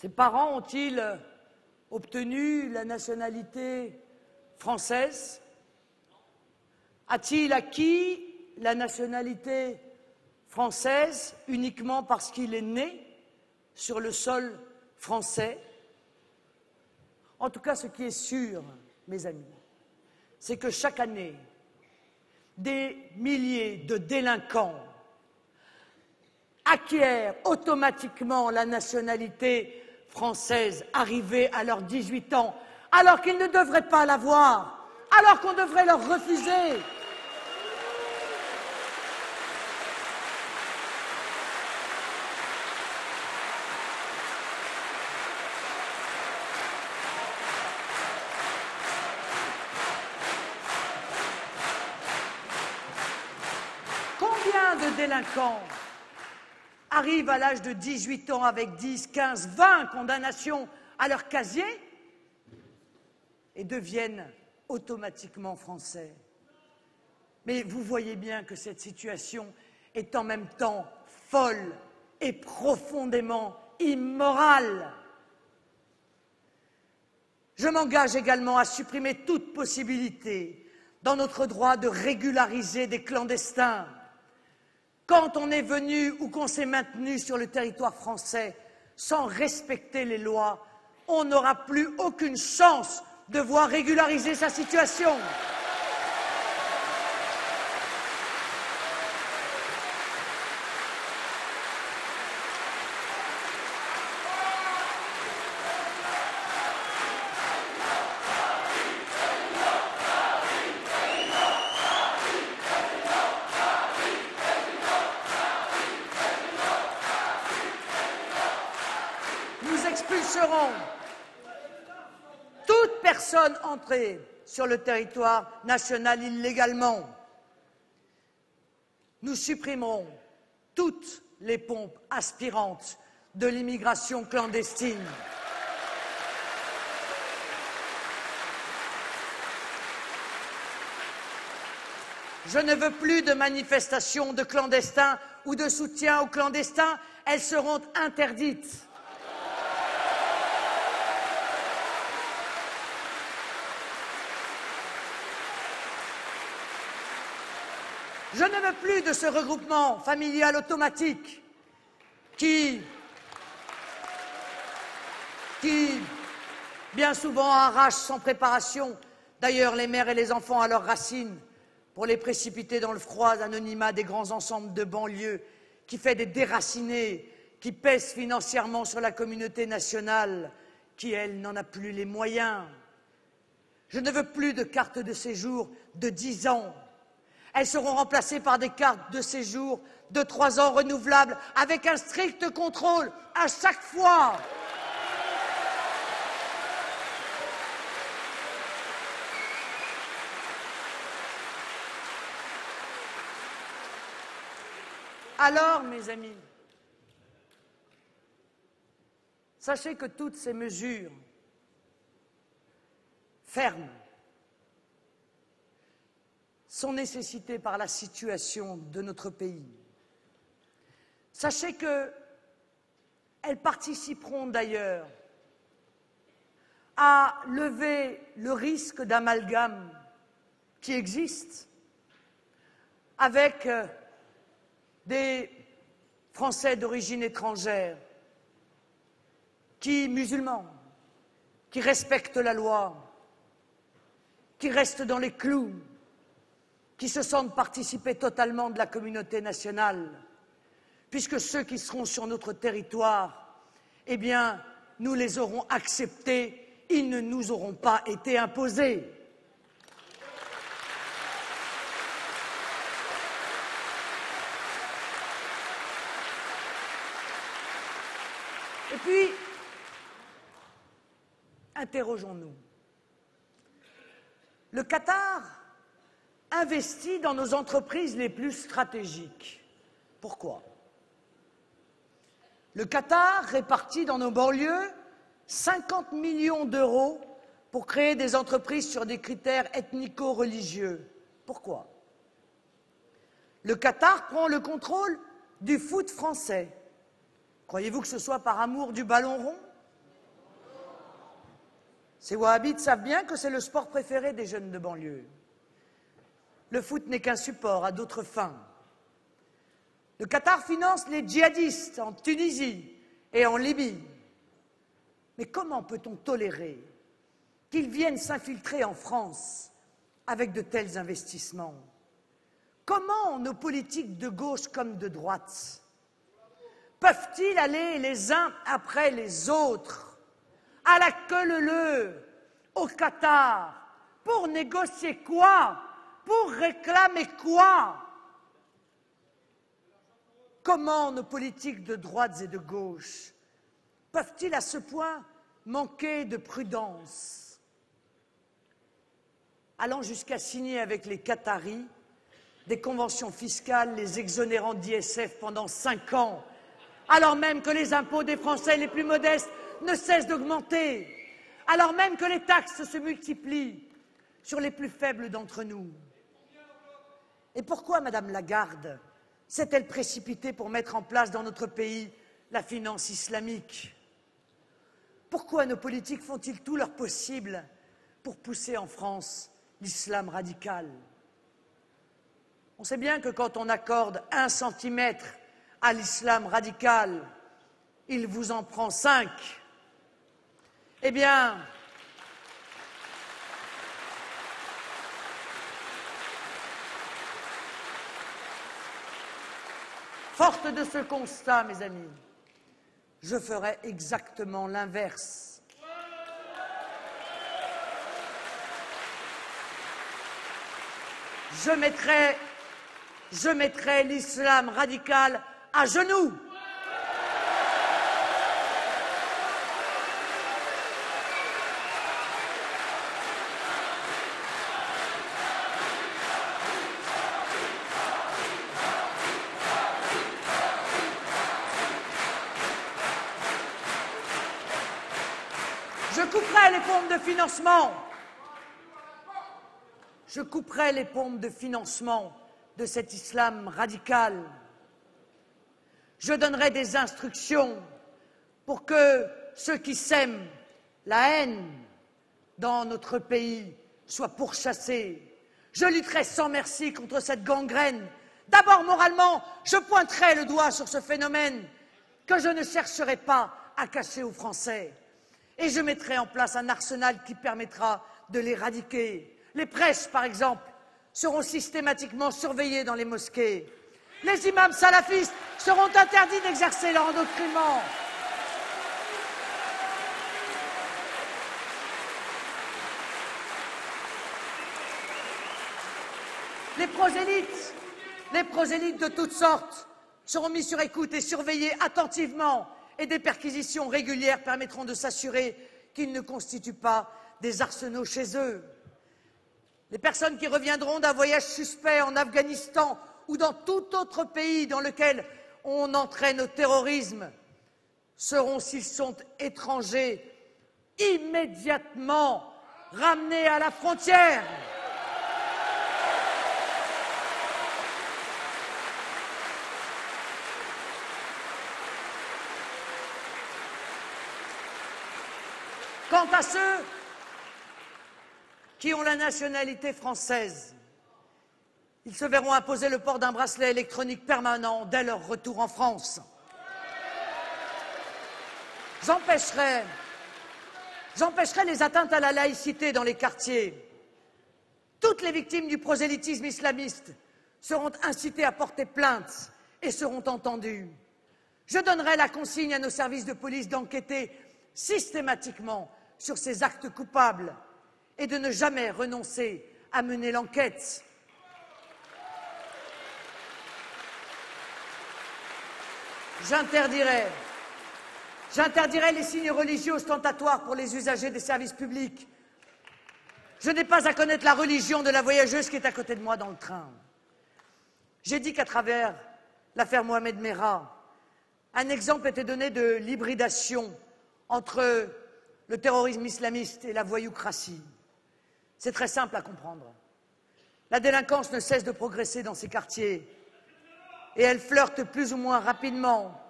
Ses parents ont-ils obtenu la nationalité française? A-t-il acquis la nationalité française uniquement parce qu'il est né sur le sol français? En tout cas, ce qui est sûr, mes amis, c'est que chaque année, des milliers de délinquants acquièrent automatiquement la nationalité française arrivés à leurs 18 ans, alors qu'ils ne devraient pas l'avoir, alors qu'on devrait leur refuser. Combien de délinquants arrivent à l'âge de 18 ans avec 10, 15, 20 condamnations à leur casier et deviennent automatiquement français? Mais vous voyez bien que cette situation est en même temps folle et profondément immorale. Je m'engage également à supprimer toute possibilité dans notre droit de régulariser des clandestins. Quand on est venu ou qu'on s'est maintenu sur le territoire français sans respecter les lois, on n'aura plus aucune chance de voir régulariser sa situation. Expulserons toute personne entrée sur le territoire national illégalement. Nous supprimerons toutes les pompes aspirantes de l'immigration clandestine. Je ne veux plus de manifestations de clandestins ou de soutien aux clandestins. Elles seront interdites. Je ne veux plus de ce regroupement familial automatique qui bien souvent arrache sans préparation, d'ailleurs les mères et les enfants à leurs racines, pour les précipiter dans le froid anonymat des grands ensembles de banlieue, qui fait des déracinés, qui pèsent financièrement sur la communauté nationale, qui, elle, n'en a plus les moyens. Je ne veux plus de cartes de séjour de 10 ans. Elles seront remplacées par des cartes de séjour de 3 ans renouvelables, avec un strict contrôle à chaque fois. Alors, mes amis, sachez que toutes ces mesures fermes sont nécessitées par la situation de notre pays. Sachez qu'elles participeront d'ailleurs à lever le risque d'amalgame qui existe avec des Français d'origine étrangère, musulmans, qui respectent la loi, qui restent dans les clous, qui se sentent participer totalement de la communauté nationale, puisque ceux qui seront sur notre territoire, eh bien, nous les aurons acceptés, ils ne nous auront pas été imposés. Et puis, interrogeons-nous. Le Qatar investit dans nos entreprises les plus stratégiques. Pourquoi? Le Qatar répartit dans nos banlieues 50 millions d'euros pour créer des entreprises sur des critères ethnico-religieux. Pourquoi? Le Qatar prend le contrôle du foot français. Croyez-vous que ce soit par amour du ballon rond? Ces wahhabites savent bien que c'est le sport préféré des jeunes de banlieue. Le foot n'est qu'un support à d'autres fins. Le Qatar finance les djihadistes en Tunisie et en Libye. Mais comment peut-on tolérer qu'ils viennent s'infiltrer en France avec de tels investissements? Comment nos politiques de gauche comme de droite peuvent-ils aller les uns après les autres à la queue leu au Qatar pour négocier quoi? Pour réclamer quoi? Comment nos politiques de droite et de gauche peuvent-ils à ce point manquer de prudence, allant jusqu'à signer avec les Qataris des conventions fiscales les exonérant d'ISF pendant 5 ans, alors même que les impôts des Français les plus modestes ne cessent d'augmenter, alors même que les taxes se multiplient sur les plus faibles d'entre nous? Et pourquoi Madame Lagarde s'est-elle précipitée pour mettre en place dans notre pays la finance islamique? Pourquoi nos politiques font-ils tout leur possible pour pousser en France l'islam radical? On sait bien que quand on accorde 1 centimètre à l'islam radical, il vous en prend 5. Eh bien, forte de ce constat, mes amis, je ferai exactement l'inverse. Je mettrai l'islam radical à genoux. Je couperai les pompes de financement. Je couperai les pompes de financement de cet islam radical. Je donnerai des instructions pour que ceux qui sèment la haine dans notre pays soient pourchassés. Je lutterai sans merci contre cette gangrène D'abord, moralement, je pointerai le doigt sur ce phénomène que je ne chercherai pas à cacher aux Français. Et je mettrai en place un arsenal qui permettra de l'éradiquer. Les prêches, par exemple, seront systématiquement surveillés dans les mosquées. Les imams salafistes seront interdits d'exercer leur endoctrinement. Les prosélytes de toutes sortes seront mis sur écoute et surveillés attentivement, et des perquisitions régulières permettront de s'assurer qu'ils ne constituent pas des arsenaux chez eux. Les personnes qui reviendront d'un voyage suspect en Afghanistan ou dans tout autre pays dans lequel on entraîne au terrorisme seront, s'ils sont étrangers, immédiatement ramenés à la frontière. Quant à ceux qui ont la nationalité française, ils se verront imposer le port d'un bracelet électronique permanent dès leur retour en France. J'empêcherai les atteintes à la laïcité dans les quartiers. Toutes les victimes du prosélytisme islamiste seront incitées à porter plainte et seront entendues. Je donnerai la consigne à nos services de police d'enquêter systématiquement sur ces actes coupables et de ne jamais renoncer à mener l'enquête. J'interdirai les signes religieux ostentatoires pour les usagers des services publics. Je n'ai pas à connaître la religion de la voyageuse qui est à côté de moi dans le train. J'ai dit qu'à travers l'affaire Mohamed Merah, un exemple était donné de l'hybridation entre le terrorisme islamiste et la voyoucratie. C'est très simple à comprendre. La délinquance ne cesse de progresser dans ces quartiers et elle flirte plus ou moins rapidement,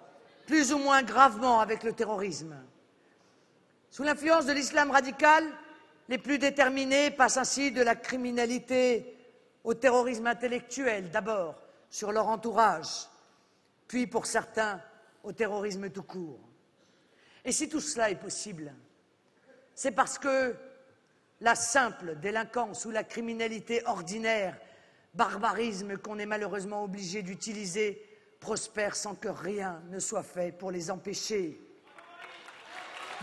plus ou moins gravement avec le terrorisme. Sous l'influence de l'islam radical, les plus déterminés passent ainsi de la criminalité au terrorisme intellectuel, d'abord sur leur entourage, puis pour certains au terrorisme tout court. Et si tout cela est possible, c'est parce que la simple délinquance ou la criminalité ordinaire, barbarisme qu'on est malheureusement obligé d'utiliser, prospère sans que rien ne soit fait pour les empêcher.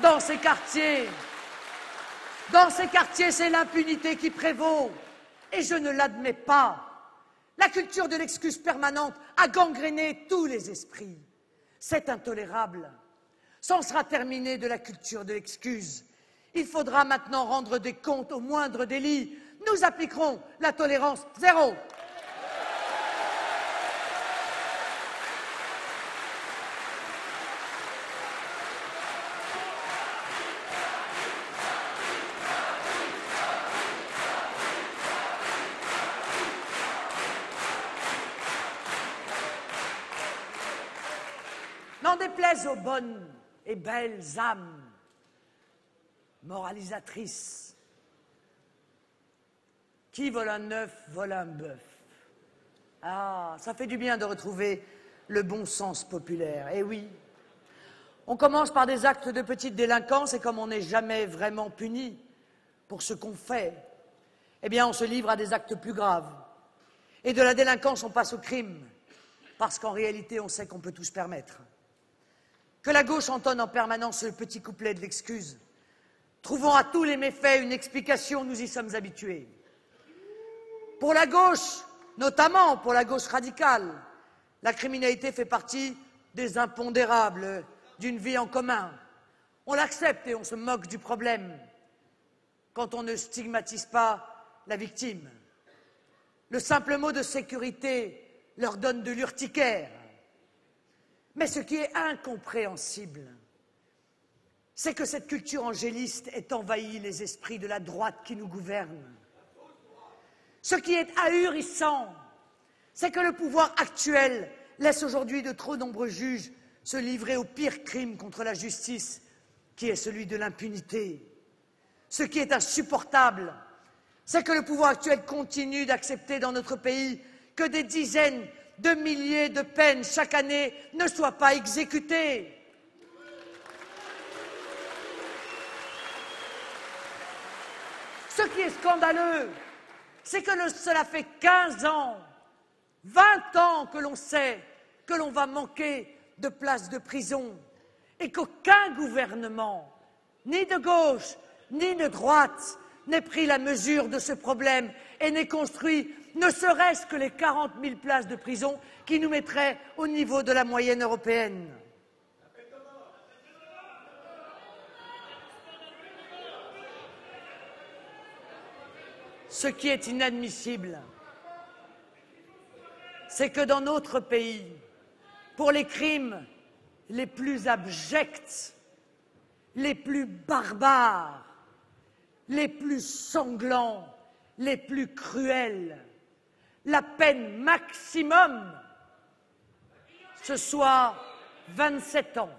Dans ces quartiers, c'est l'impunité qui prévaut, et je ne l'admets pas. La culture de l'excuse permanente a gangréné tous les esprits. C'est intolérable. C'en sera terminé de la culture de l'excuse. Il faudra maintenant rendre des comptes au moindre délit. Nous appliquerons la tolérance zéro. N'en déplaise aux bonnes et belles âmes moralisatrices. Qui vole un œuf, vole un bœuf. Ah, ça fait du bien de retrouver le bon sens populaire. Eh oui, on commence par des actes de petite délinquance et comme on n'est jamais vraiment puni pour ce qu'on fait, eh bien on se livre à des actes plus graves. Et de la délinquance, on passe au crime, parce qu'en réalité, on sait qu'on peut tout se permettre. Que la gauche entonne en permanence le petit couplet de l'excuse. Trouvons à tous les méfaits une explication, nous y sommes habitués. Pour la gauche, notamment pour la gauche radicale, la criminalité fait partie des impondérables d'une vie en commun. On l'accepte et on se moque du problème quand on ne stigmatise pas la victime. Le simple mot de sécurité leur donne de l'urticaire. Mais ce qui est incompréhensible, c'est que cette culture angéliste ait envahi les esprits de la droite qui nous gouverne. Ce qui est ahurissant, c'est que le pouvoir actuel laisse aujourd'hui de trop nombreux juges se livrer au pire crime contre la justice, qui est celui de l'impunité. Ce qui est insupportable, c'est que le pouvoir actuel continue d'accepter dans notre pays que des dizaines de milliers de peines chaque année ne soient pas exécutées. Ce qui est scandaleux, c'est que cela fait 15 ans, 20 ans que l'on sait que l'on va manquer de places de prison et qu'aucun gouvernement, ni de gauche, ni de droite, n'ait pris la mesure de ce problème et n'ait construit ne serait-ce que les 40 000 places de prison qui nous mettraient au niveau de la moyenne européenne. Ce qui est inadmissible, c'est que dans notre pays, pour les crimes les plus abjects, les plus barbares, les plus sanglants, les plus cruels, la peine maximum, ce soit 27 ans.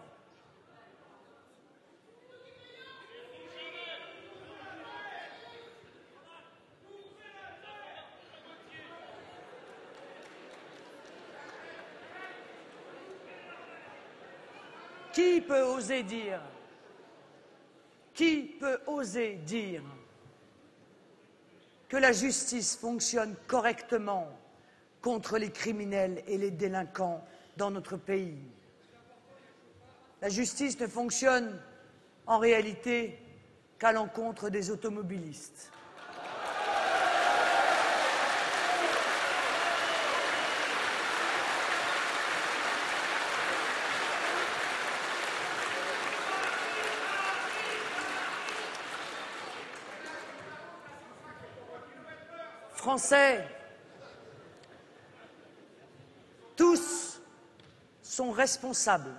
Qui peut oser dire que la justice fonctionne correctement contre les criminels et les délinquants dans notre pays? La justice ne fonctionne en réalité qu'à l'encontre des automobilistes. Français, tous sont responsables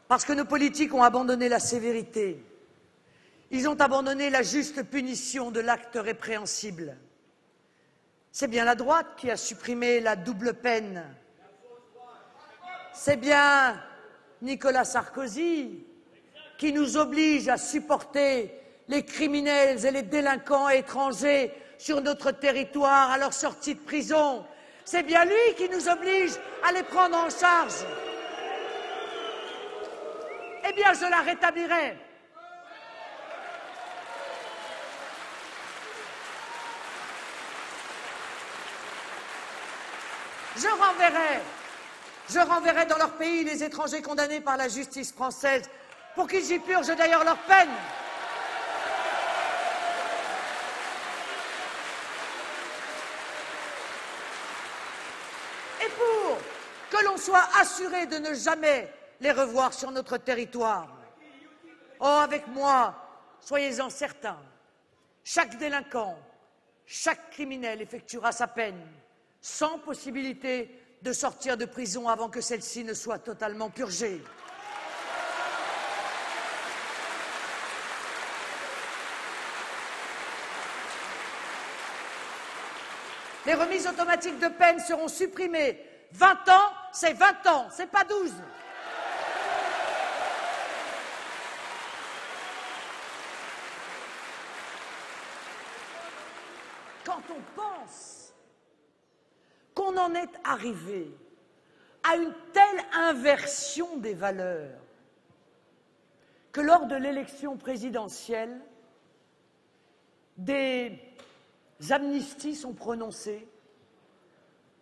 parce que nos politiques ont abandonné la sévérité, ils ont abandonné la juste punition de l'acte répréhensible. C'est bien la droite qui a supprimé la double peine, c'est bien Nicolas Sarkozy qui nous oblige à supporter les criminels et les délinquants étrangers sur notre territoire à leur sortie de prison. C'est bien lui qui nous oblige à les prendre en charge. Eh bien, je la rétablirai. Je renverrai dans leur pays les étrangers condamnés par la justice française pour qu'ils y purgent d'ailleurs leur peine. Que l'on soit assuré de ne jamais les revoir sur notre territoire. Oh, avec moi, soyez-en certains, chaque délinquant, chaque criminel effectuera sa peine, sans possibilité de sortir de prison avant que celle-ci ne soit totalement purgée. Les remises automatiques de peine seront supprimées. 20 ans, c'est 20 ans, c'est pas 12. Quand on pense qu'on en est arrivé à une telle inversion des valeurs que lors de l'élection présidentielle, des amnisties sont prononcées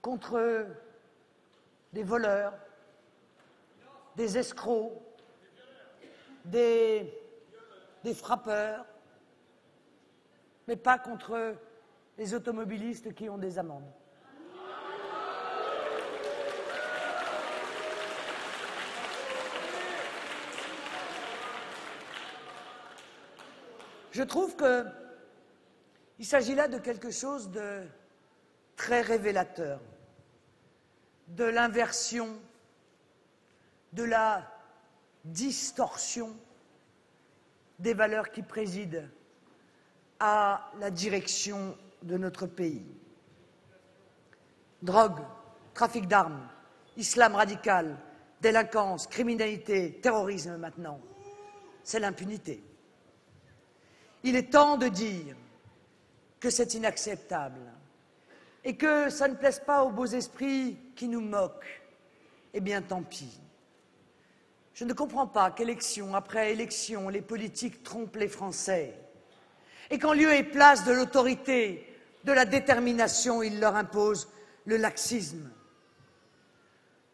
contre des voleurs, des escrocs, des frappeurs, mais pas contre les automobilistes qui ont des amendes. Je trouve qu'il s'agit là de quelque chose de très révélateur, de l'inversion, de la distorsion des valeurs qui président à la direction de notre pays. Drogue, trafic d'armes, islam radical, délinquance, criminalité, terrorisme maintenant, c'est l'impunité. Il est temps de dire que c'est inacceptable, et que ça ne plaise pas aux beaux esprits qui nous moquent, eh bien tant pis. Je ne comprends pas qu'élection après élection, les politiques trompent les Français et qu'en lieu et place de l'autorité, de la détermination, ils leur imposent le laxisme.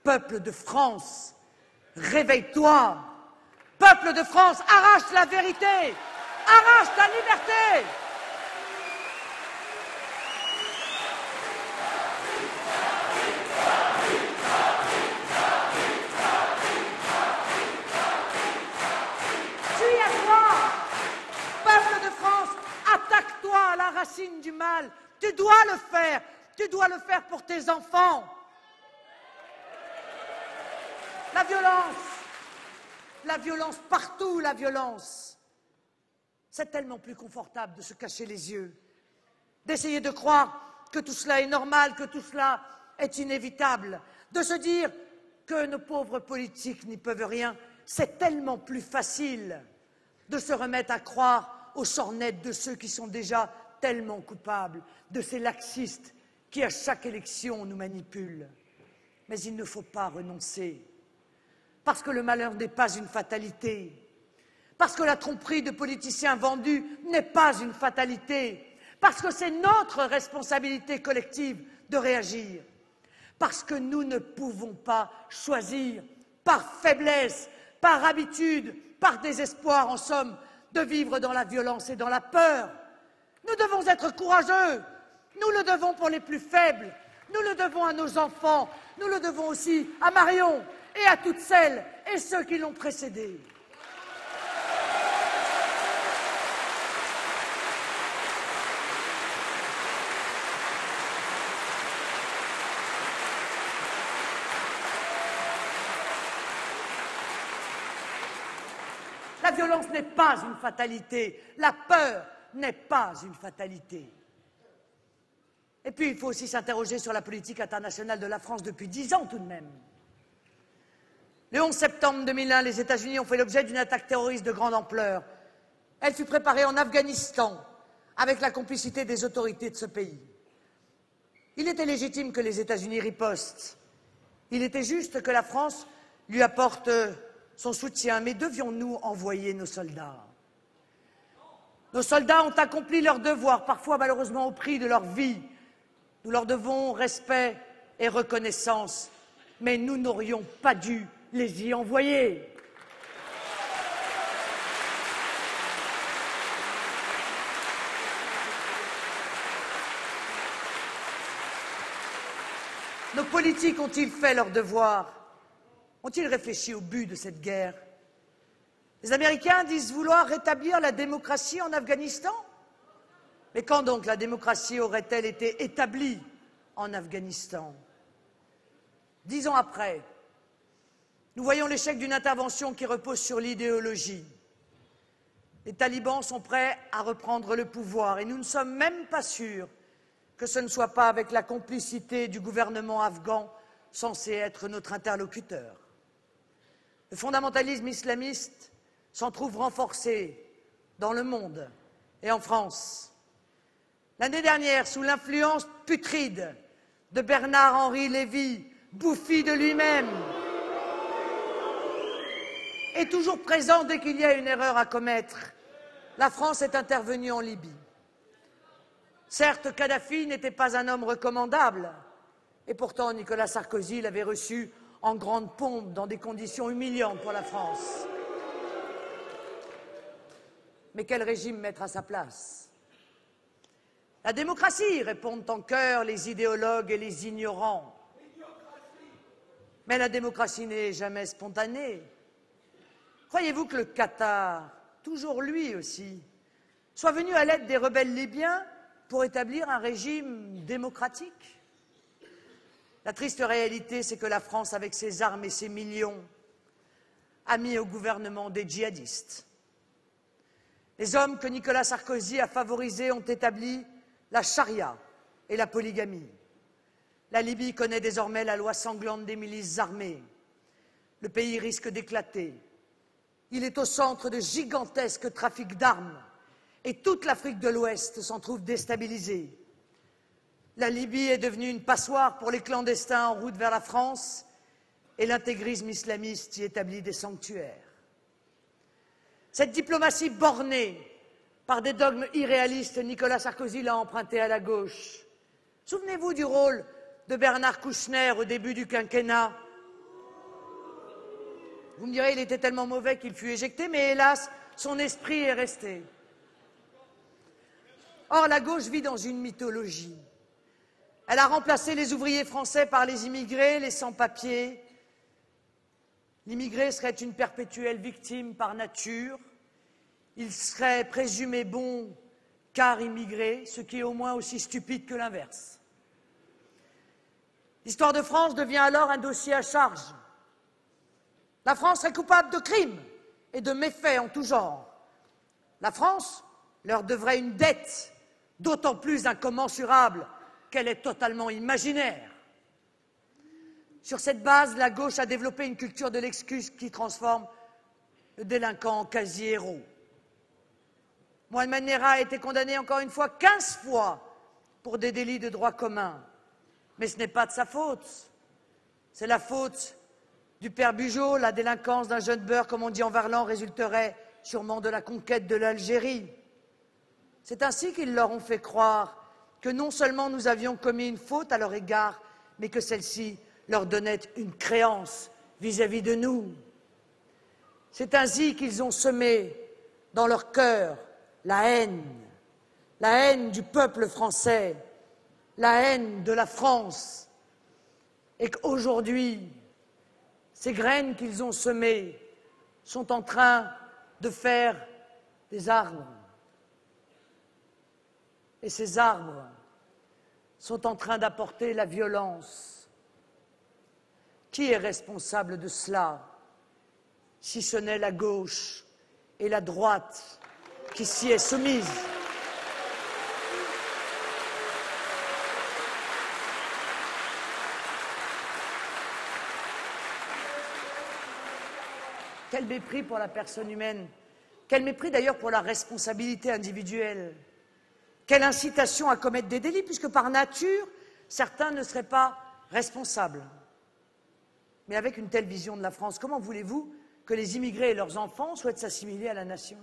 Peuple de France, réveille-toi. Peuple de France, arrache la vérité, arrache ta liberté. Tu y as droit. Peuple de France, attaque-toi à la racine du mal. Tu dois le faire. Tu dois le faire pour tes enfants. La violence partout, la violence. C'est tellement plus confortable de se cacher les yeux, d'essayer de croire que tout cela est normal, que tout cela est inévitable, de se dire que nos pauvres politiques n'y peuvent rien. C'est tellement plus facile de se remettre à croire aux sornettes de ceux qui sont déjà tellement coupables, de ces laxistes qui, à chaque élection, nous manipulent. Mais il ne faut pas renoncer. Parce que le malheur n'est pas une fatalité, parce que la tromperie de politiciens vendus n'est pas une fatalité, parce que c'est notre responsabilité collective de réagir, parce que nous ne pouvons pas choisir par faiblesse, par habitude, par désespoir, en somme, de vivre dans la violence et dans la peur. Nous devons être courageux, nous le devons pour les plus faibles, nous le devons à nos enfants, nous le devons aussi à Marion, et à toutes celles et ceux qui l'ont précédée. La violence n'est pas une fatalité, la peur n'est pas une fatalité. Et puis il faut aussi s'interroger sur la politique internationale de la France depuis 10 ans tout de même. Le 11 septembre 2001, les États-Unis ont fait l'objet d'une attaque terroriste de grande ampleur. Elle fut préparée en Afghanistan, avec la complicité des autorités de ce pays. Il était légitime que les États-Unis ripostent. Il était juste que la France lui apporte son soutien. Mais devions-nous envoyer nos soldats? Nos soldats ont accompli leur devoir, parfois malheureusement au prix de leur vie. Nous leur devons respect et reconnaissance, mais nous n'aurions pas dû les y envoyer. Nos politiques ont-ils fait leur devoir? Ont-ils réfléchi au but de cette guerre? Les Américains disent vouloir rétablir la démocratie en Afghanistan. Mais quand donc la démocratie aurait-elle été établie en Afghanistan? 10 ans après, nous voyons l'échec d'une intervention qui repose sur l'idéologie. Les talibans sont prêts à reprendre le pouvoir et nous ne sommes même pas sûrs que ce ne soit pas avec la complicité du gouvernement afghan censé être notre interlocuteur. Le fondamentalisme islamiste s'en trouve renforcé dans le monde et en France. L'année dernière, sous l'influence putride de Bernard-Henri Lévy, bouffi de lui-même, et toujours présent dès qu'il y a une erreur à commettre, la France est intervenue en Libye. Certes, Kadhafi n'était pas un homme recommandable, et pourtant Nicolas Sarkozy l'avait reçu en grande pompe dans des conditions humiliantes pour la France. Mais quel régime mettre à sa place? La démocratie, répondent en chœur les idéologues et les ignorants. Mais la démocratie n'est jamais spontanée. Croyez-vous que le Qatar, toujours lui aussi, soit venu à l'aide des rebelles libyens pour établir un régime démocratique? La triste réalité, c'est que la France, avec ses armes et ses millions, a mis au gouvernement des djihadistes. Les hommes que Nicolas Sarkozy a favorisés ont établi la charia et la polygamie. La Libye connaît désormais la loi sanglante des milices armées. Le pays risque d'éclater. Il est au centre de gigantesques trafics d'armes et toute l'Afrique de l'Ouest s'en trouve déstabilisée. La Libye est devenue une passoire pour les clandestins en route vers la France et l'intégrisme islamiste y établit des sanctuaires. Cette diplomatie bornée par des dogmes irréalistes, Nicolas Sarkozy l'a empruntée à la gauche. Souvenez-vous du rôle de Bernard Kouchner au début du quinquennat. Vous me direz, il était tellement mauvais qu'il fut éjecté, mais hélas, son esprit est resté. Or, la gauche vit dans une mythologie. Elle a remplacé les ouvriers français par les immigrés, les sans-papiers. L'immigré serait une perpétuelle victime par nature. Il serait présumé bon car immigré, ce qui est au moins aussi stupide que l'inverse. L'histoire de France devient alors un dossier à charge. La France serait coupable de crimes et de méfaits en tout genre. La France leur devrait une dette d'autant plus incommensurable qu'elle est totalement imaginaire. Sur cette base, la gauche a développé une culture de l'excuse qui transforme le délinquant en quasi-héros. Mohamed Merah a été condamné encore une fois 15 fois pour des délits de droit commun. Mais ce n'est pas de sa faute. C'est la faute du père Bugeaud. La délinquance d'un jeune beurre, comme on dit en varlant, résulterait sûrement de la conquête de l'Algérie. C'est ainsi qu'ils leur ont fait croire que non seulement nous avions commis une faute à leur égard, mais que celle-ci leur donnait une créance vis-à-vis de nous. C'est ainsi qu'ils ont semé dans leur cœur la haine du peuple français, la haine de la France, et qu'aujourd'hui, ces graines qu'ils ont semées sont en train de faire des arbres. Et ces arbres sont en train d'apporter la violence. Qui est responsable de cela, si ce n'est la gauche et la droite qui s'y est soumise? Quel mépris pour la personne humaine, quel mépris d'ailleurs pour la responsabilité individuelle, quelle incitation à commettre des délits, puisque par nature, certains ne seraient pas responsables. Mais avec une telle vision de la France, comment voulez-vous que les immigrés et leurs enfants souhaitent s'assimiler à la nation?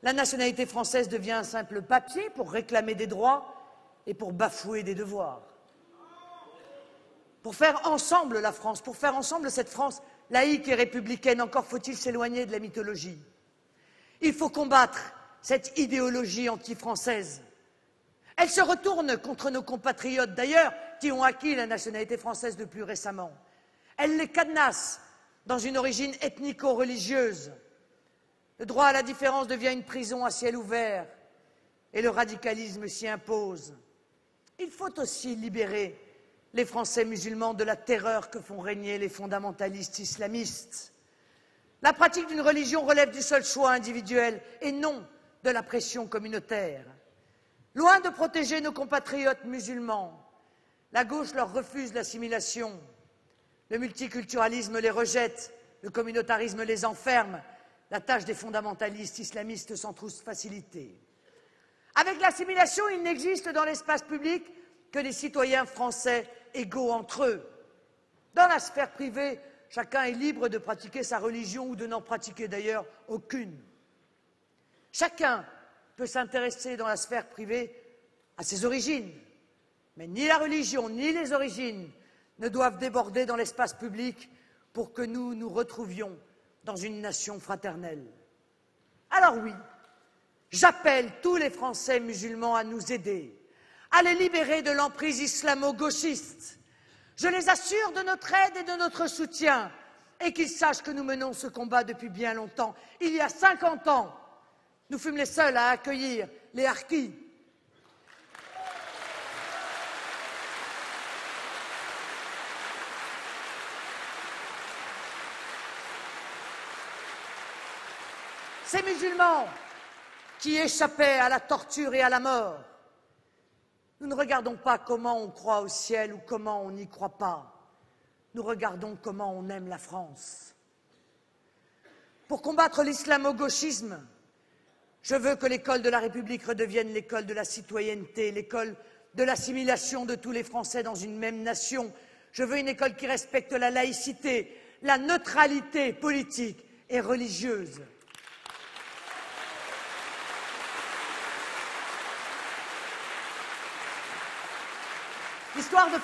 La nationalité française devient un simple papier pour réclamer des droits et pour bafouer des devoirs. Pour faire ensemble la France, pour faire ensemble cette France laïque et républicaine, encore faut-il s'éloigner de la mythologie. Il faut combattre cette idéologie anti-française. Elle se retourne contre nos compatriotes, d'ailleurs, qui ont acquis la nationalité française de plus récemment. Elle les cadenasse dans une origine ethnico-religieuse. Le droit à la différence devient une prison à ciel ouvert et le radicalisme s'y impose. Il faut aussi libérer les Français musulmans de la terreur que font régner les fondamentalistes islamistes. La pratique d'une religion relève du seul choix individuel et non de la pression communautaire. Loin de protéger nos compatriotes musulmans, la gauche leur refuse l'assimilation. Le multiculturalisme les rejette, le communautarisme les enferme. La tâche des fondamentalistes islamistes s'en trouve facilitée. Avec l'assimilation, il n'existe dans l'espace public que des citoyens français égaux entre eux. Dans la sphère privée, chacun est libre de pratiquer sa religion ou de n'en pratiquer d'ailleurs aucune. Chacun peut s'intéresser dans la sphère privée à ses origines, mais ni la religion ni les origines ne doivent déborder dans l'espace public pour que nous nous retrouvions dans une nation fraternelle. Alors oui, j'appelle tous les Français musulmans à nous aider, à les libérer de l'emprise islamo-gauchiste. Je les assure de notre aide et de notre soutien, et qu'ils sachent que nous menons ce combat depuis bien longtemps. Il y a 50 ans, nous fûmes les seuls à accueillir les harkis. Ces musulmans qui échappaient à la torture et à la mort. Nous ne regardons pas comment on croit au ciel ou comment on n'y croit pas. Nous regardons comment on aime la France. Pour combattre l'islamo-gauchisme, je veux que l'école de la République redevienne l'école de la citoyenneté, l'école de l'assimilation de tous les Français dans une même nation. Je veux une école qui respecte la laïcité, la neutralité politique et religieuse. L'histoire de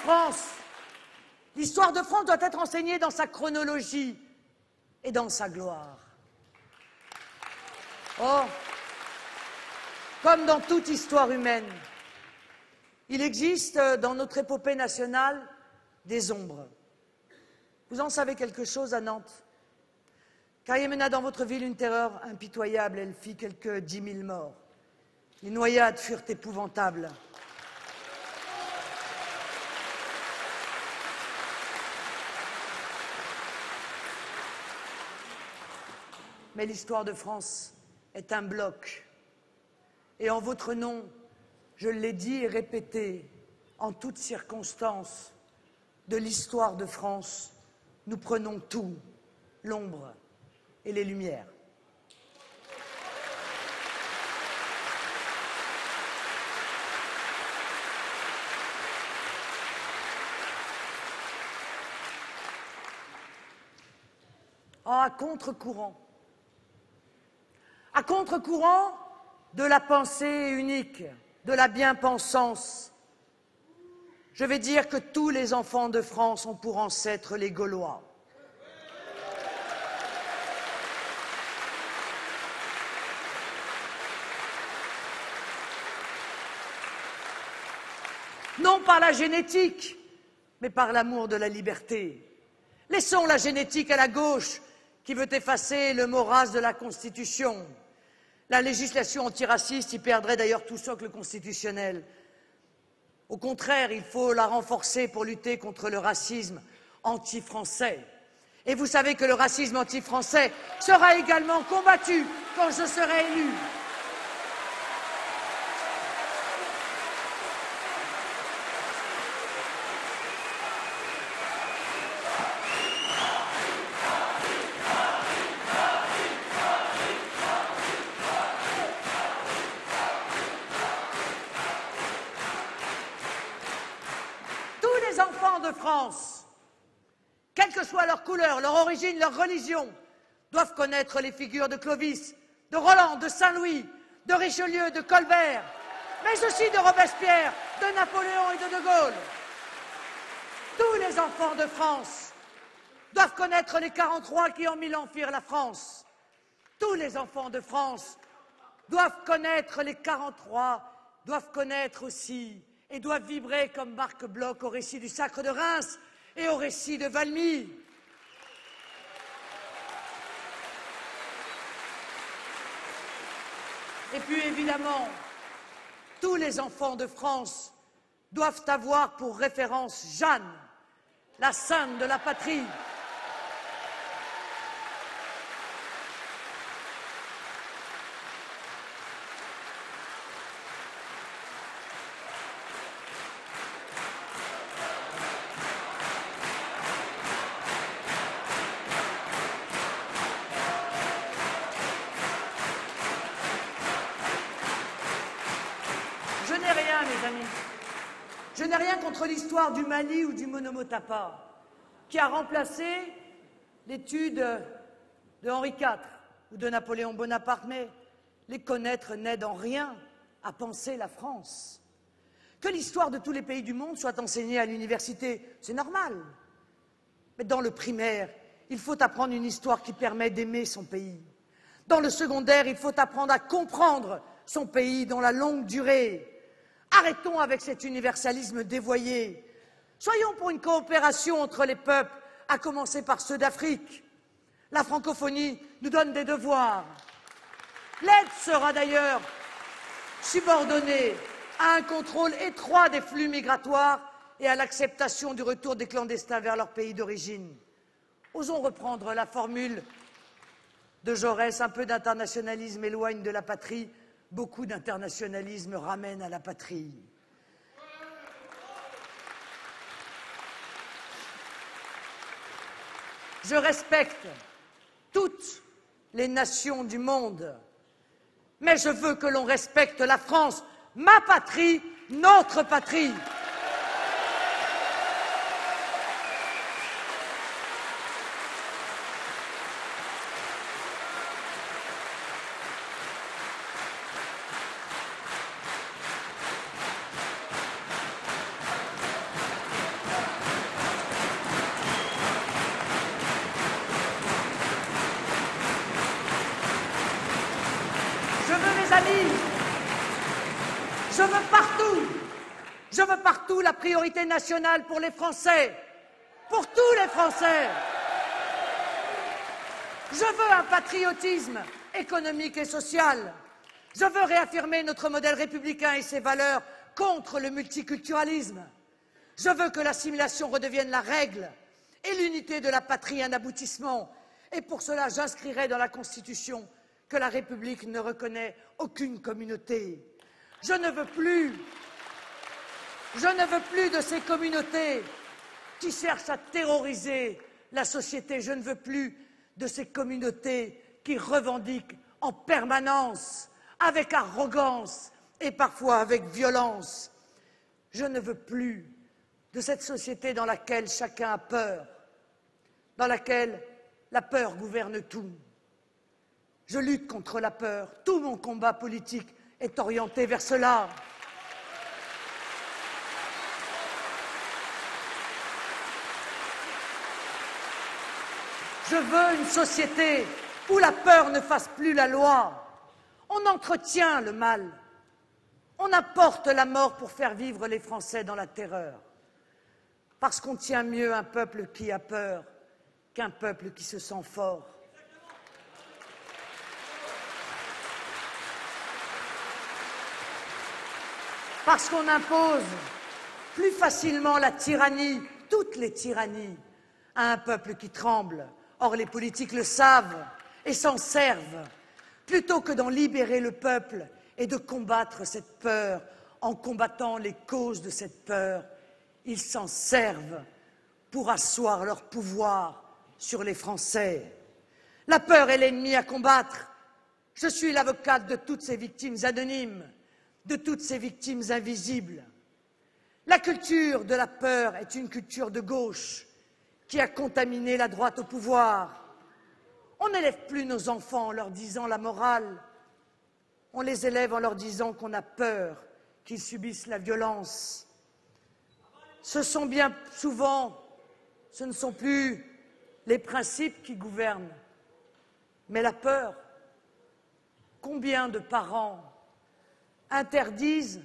France doit être enseignée dans sa chronologie et dans sa gloire. Or, comme dans toute histoire humaine, il existe dans notre épopée nationale des ombres. Vous en savez quelque chose à Nantes? Carrier mena dans votre ville une terreur impitoyable, elle fit quelques 10 000 morts. Les noyades furent épouvantables. Mais l'histoire de France est un bloc. Et en votre nom, je l'ai dit et répété, en toutes circonstances de l'histoire de France, nous prenons tout, l'ombre et les lumières. À contre-courant de la pensée unique, de la bien-pensance, je vais dire que tous les enfants de France ont pour ancêtres les Gaulois. Non par la génétique, mais par l'amour de la liberté. Laissons la génétique à la gauche, qui veut effacer le mot race de la Constitution. La législation antiraciste y perdrait d'ailleurs tout socle constitutionnel. Au contraire, il faut la renforcer pour lutter contre le racisme anti-français. Et vous savez que le racisme anti-français sera également combattu quand je serai élu. Les enfants de France, quelle que soit leur couleur, leur origine, leur religion, doivent connaître les figures de Clovis, de Roland, de Saint-Louis, de Richelieu, de Colbert, mais aussi de Robespierre, de Napoléon et de Gaulle. Tous les enfants de France doivent connaître les 40 rois qui en 1000 ans firent la France. Tous les enfants de France doivent connaître les 40 rois, doivent connaître aussi et doivent vibrer comme Marc Bloch au récit du Sacre de Reims et au récit de Valmy. Et puis évidemment, tous les enfants de France doivent avoir pour référence Jeanne, la sainte de la patrie. Je n'ai rien, mes amis. Je n'ai rien contre l'histoire du Mali ou du Monomotapa, qui a remplacé l'étude de Henri IV ou de Napoléon Bonaparte, mais les connaître n'aide en rien à penser la France. Que l'histoire de tous les pays du monde soit enseignée à l'université, c'est normal. Mais dans le primaire, il faut apprendre une histoire qui permet d'aimer son pays. Dans le secondaire, il faut apprendre à comprendre son pays dans la longue durée. Arrêtons avec cet universalisme dévoyé. Soyons pour une coopération entre les peuples, à commencer par ceux d'Afrique. La francophonie nous donne des devoirs. L'aide sera d'ailleurs subordonnée à un contrôle étroit des flux migratoires et à l'acceptation du retour des clandestins vers leur pays d'origine. Osons reprendre la formule de Jaurès, un peu d'internationalisme éloigne de la patrie, beaucoup d'internationalisme ramène à la patrie. Je respecte toutes les nations du monde, mais je veux que l'on respecte la France, ma patrie notre patrie. Je veux, mes amis, je veux partout la priorité nationale pour les Français, pour tous les Français. Je veux un patriotisme économique et social. Je veux réaffirmer notre modèle républicain et ses valeurs contre le multiculturalisme. Je veux que l'assimilation redevienne la règle et l'unité de la patrie un aboutissement. Et pour cela, j'inscrirai dans la Constitution que la République ne reconnaît aucune communauté. Je ne veux plus de ces communautés qui cherchent à terroriser la société. Je ne veux plus de ces communautés qui revendiquent en permanence, avec arrogance et parfois avec violence. Je ne veux plus de cette société dans laquelle chacun a peur, dans laquelle la peur gouverne tout. Je lutte contre la peur. Tout mon combat politique est orienté vers cela. Je veux une société où la peur ne fasse plus la loi. On entretient le mal. On apporte la mort pour faire vivre les Français dans la terreur. Parce qu'on tient mieux un peuple qui a peur qu'un peuple qui se sent fort. Parce qu'on impose plus facilement la tyrannie, toutes les tyrannies, à un peuple qui tremble. Or, les politiques le savent et s'en servent. Plutôt que d'en libérer le peuple et de combattre cette peur en combattant les causes de cette peur, ils s'en servent pour asseoir leur pouvoir sur les Français. La peur est l'ennemi à combattre. Je suis l'avocate de toutes ces victimes anonymes, de toutes ces victimes invisibles. La culture de la peur est une culture de gauche qui a contaminé la droite au pouvoir. On n'élève plus nos enfants en leur disant la morale, on les élève en leur disant qu'on a peur qu'ils subissent la violence. Ce sont bien souvent, ce ne sont plus les principes qui gouvernent, mais la peur. Combien de parents interdisent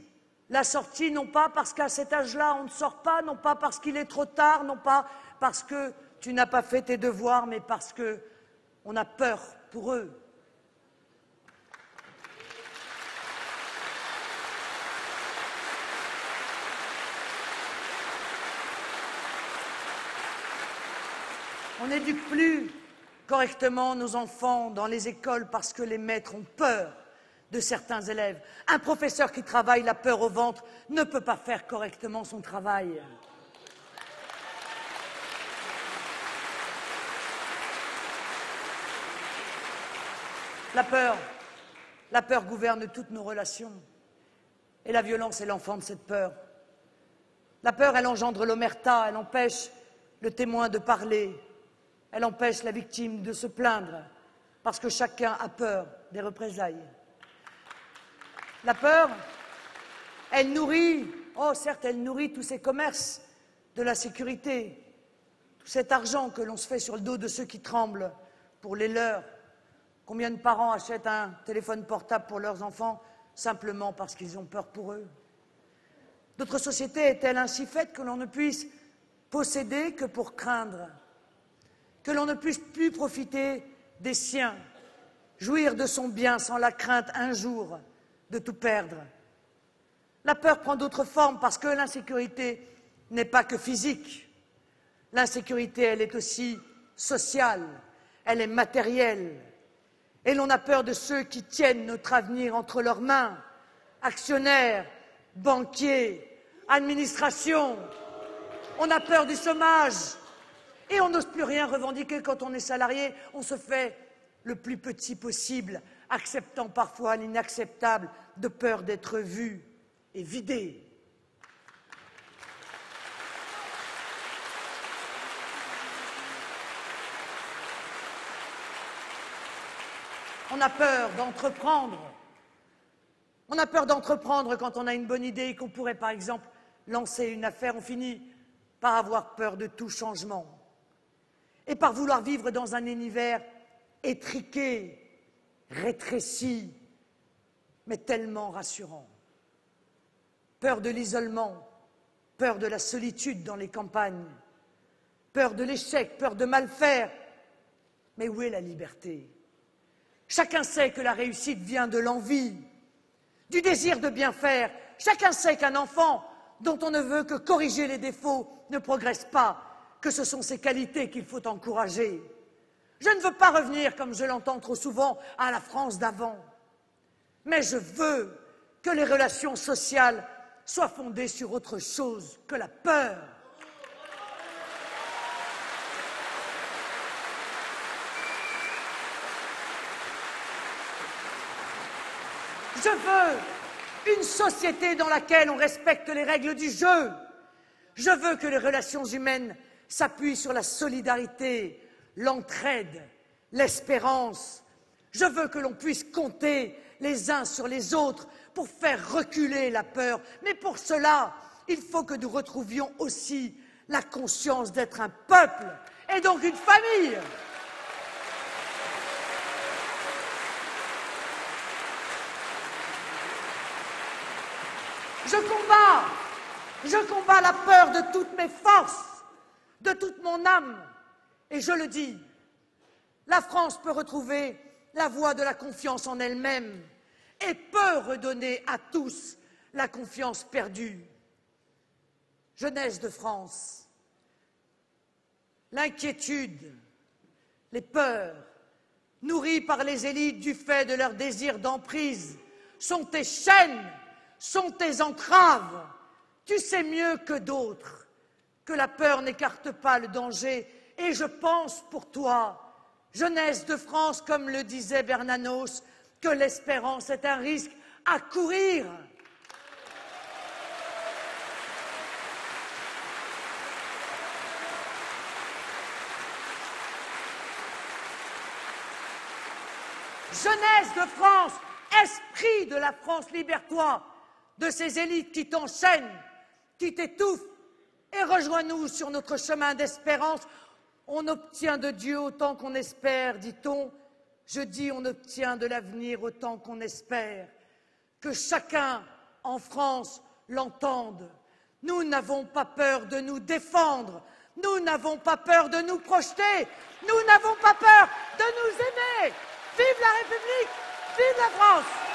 la sortie, non pas parce qu'à cet âge-là on ne sort pas, non pas parce qu'il est trop tard, non pas parce que tu n'as pas fait tes devoirs, mais parce qu'on a peur pour eux. On n'éduque plus correctement nos enfants dans les écoles parce que les maîtres ont peur de certains élèves. Un professeur qui travaille la peur au ventre ne peut pas faire correctement son travail. La peur gouverne toutes nos relations. Et la violence est l'enfant de cette peur. La peur, elle engendre l'omerta, elle empêche le témoin de parler, elle empêche la victime de se plaindre, parce que chacun a peur des représailles. La peur, elle nourrit, certes, elle nourrit tous ces commerces de la sécurité, tout cet argent que l'on se fait sur le dos de ceux qui tremblent pour les leurs. Combien de parents achètent un téléphone portable pour leurs enfants simplement parce qu'ils ont peur pour eux? Notre société est-elle ainsi faite que l'on ne puisse posséder que pour craindre, que l'on ne puisse plus profiter des siens, jouir de son bien sans la crainte un jour de tout perdre? La peur prend d'autres formes parce que l'insécurité n'est pas que physique. L'insécurité, elle est aussi sociale, elle est matérielle. Et l'on a peur de ceux qui tiennent notre avenir entre leurs mains, actionnaires, banquiers, administration. On a peur du chômage et on n'ose plus rien revendiquer quand on est salarié. On se fait le plus petit possible, acceptant parfois l'inacceptable de peur d'être vu et vidé. On a peur d'entreprendre. On a peur d'entreprendre quand on a une bonne idée et qu'on pourrait, par exemple, lancer une affaire. On finit par avoir peur de tout changement et par vouloir vivre dans un univers étriqué, rétréci, mais tellement rassurant. Peur de l'isolement, peur de la solitude dans les campagnes, peur de l'échec, peur de mal faire. Mais où est la liberté? Chacun sait que la réussite vient de l'envie, du désir de bien faire. Chacun sait qu'un enfant dont on ne veut que corriger les défauts ne progresse pas, que ce sont ses qualités qu'il faut encourager. Je ne veux pas revenir, comme je l'entends trop souvent, à la France d'avant, mais je veux que les relations sociales soient fondées sur autre chose que la peur. Je veux une société dans laquelle on respecte les règles du jeu. Je veux que les relations humaines s'appuient sur la solidarité, l'entraide, l'espérance. Je veux que l'on puisse compter les uns sur les autres pour faire reculer la peur. Mais pour cela, il faut que nous retrouvions aussi la conscience d'être un peuple et donc une famille. Je combats la peur de toutes mes forces, de toute mon âme. Et je le dis, la France peut retrouver la voie de la confiance en elle-même et peut redonner à tous la confiance perdue. Jeunesse de France, l'inquiétude, les peurs, nourries par les élites du fait de leur désir d'emprise, sont tes chaînes, sont tes entraves. Tu sais mieux que d'autres que la peur n'écarte pas le danger. Et je pense pour toi, jeunesse de France, comme le disait Bernanos, que l'espérance est un risque à courir. Jeunesse de France, esprit de la France, libère-toi de ces élites qui t'enchaînent, qui t'étouffent, et rejoins-nous sur notre chemin d'espérance. On obtient de Dieu autant qu'on espère, dit-on. Je dis on obtient de l'avenir autant qu'on espère. Que chacun en France l'entende. Nous n'avons pas peur de nous défendre. Nous n'avons pas peur de nous projeter. Nous n'avons pas peur de nous aimer. Vive la République! Vive la France!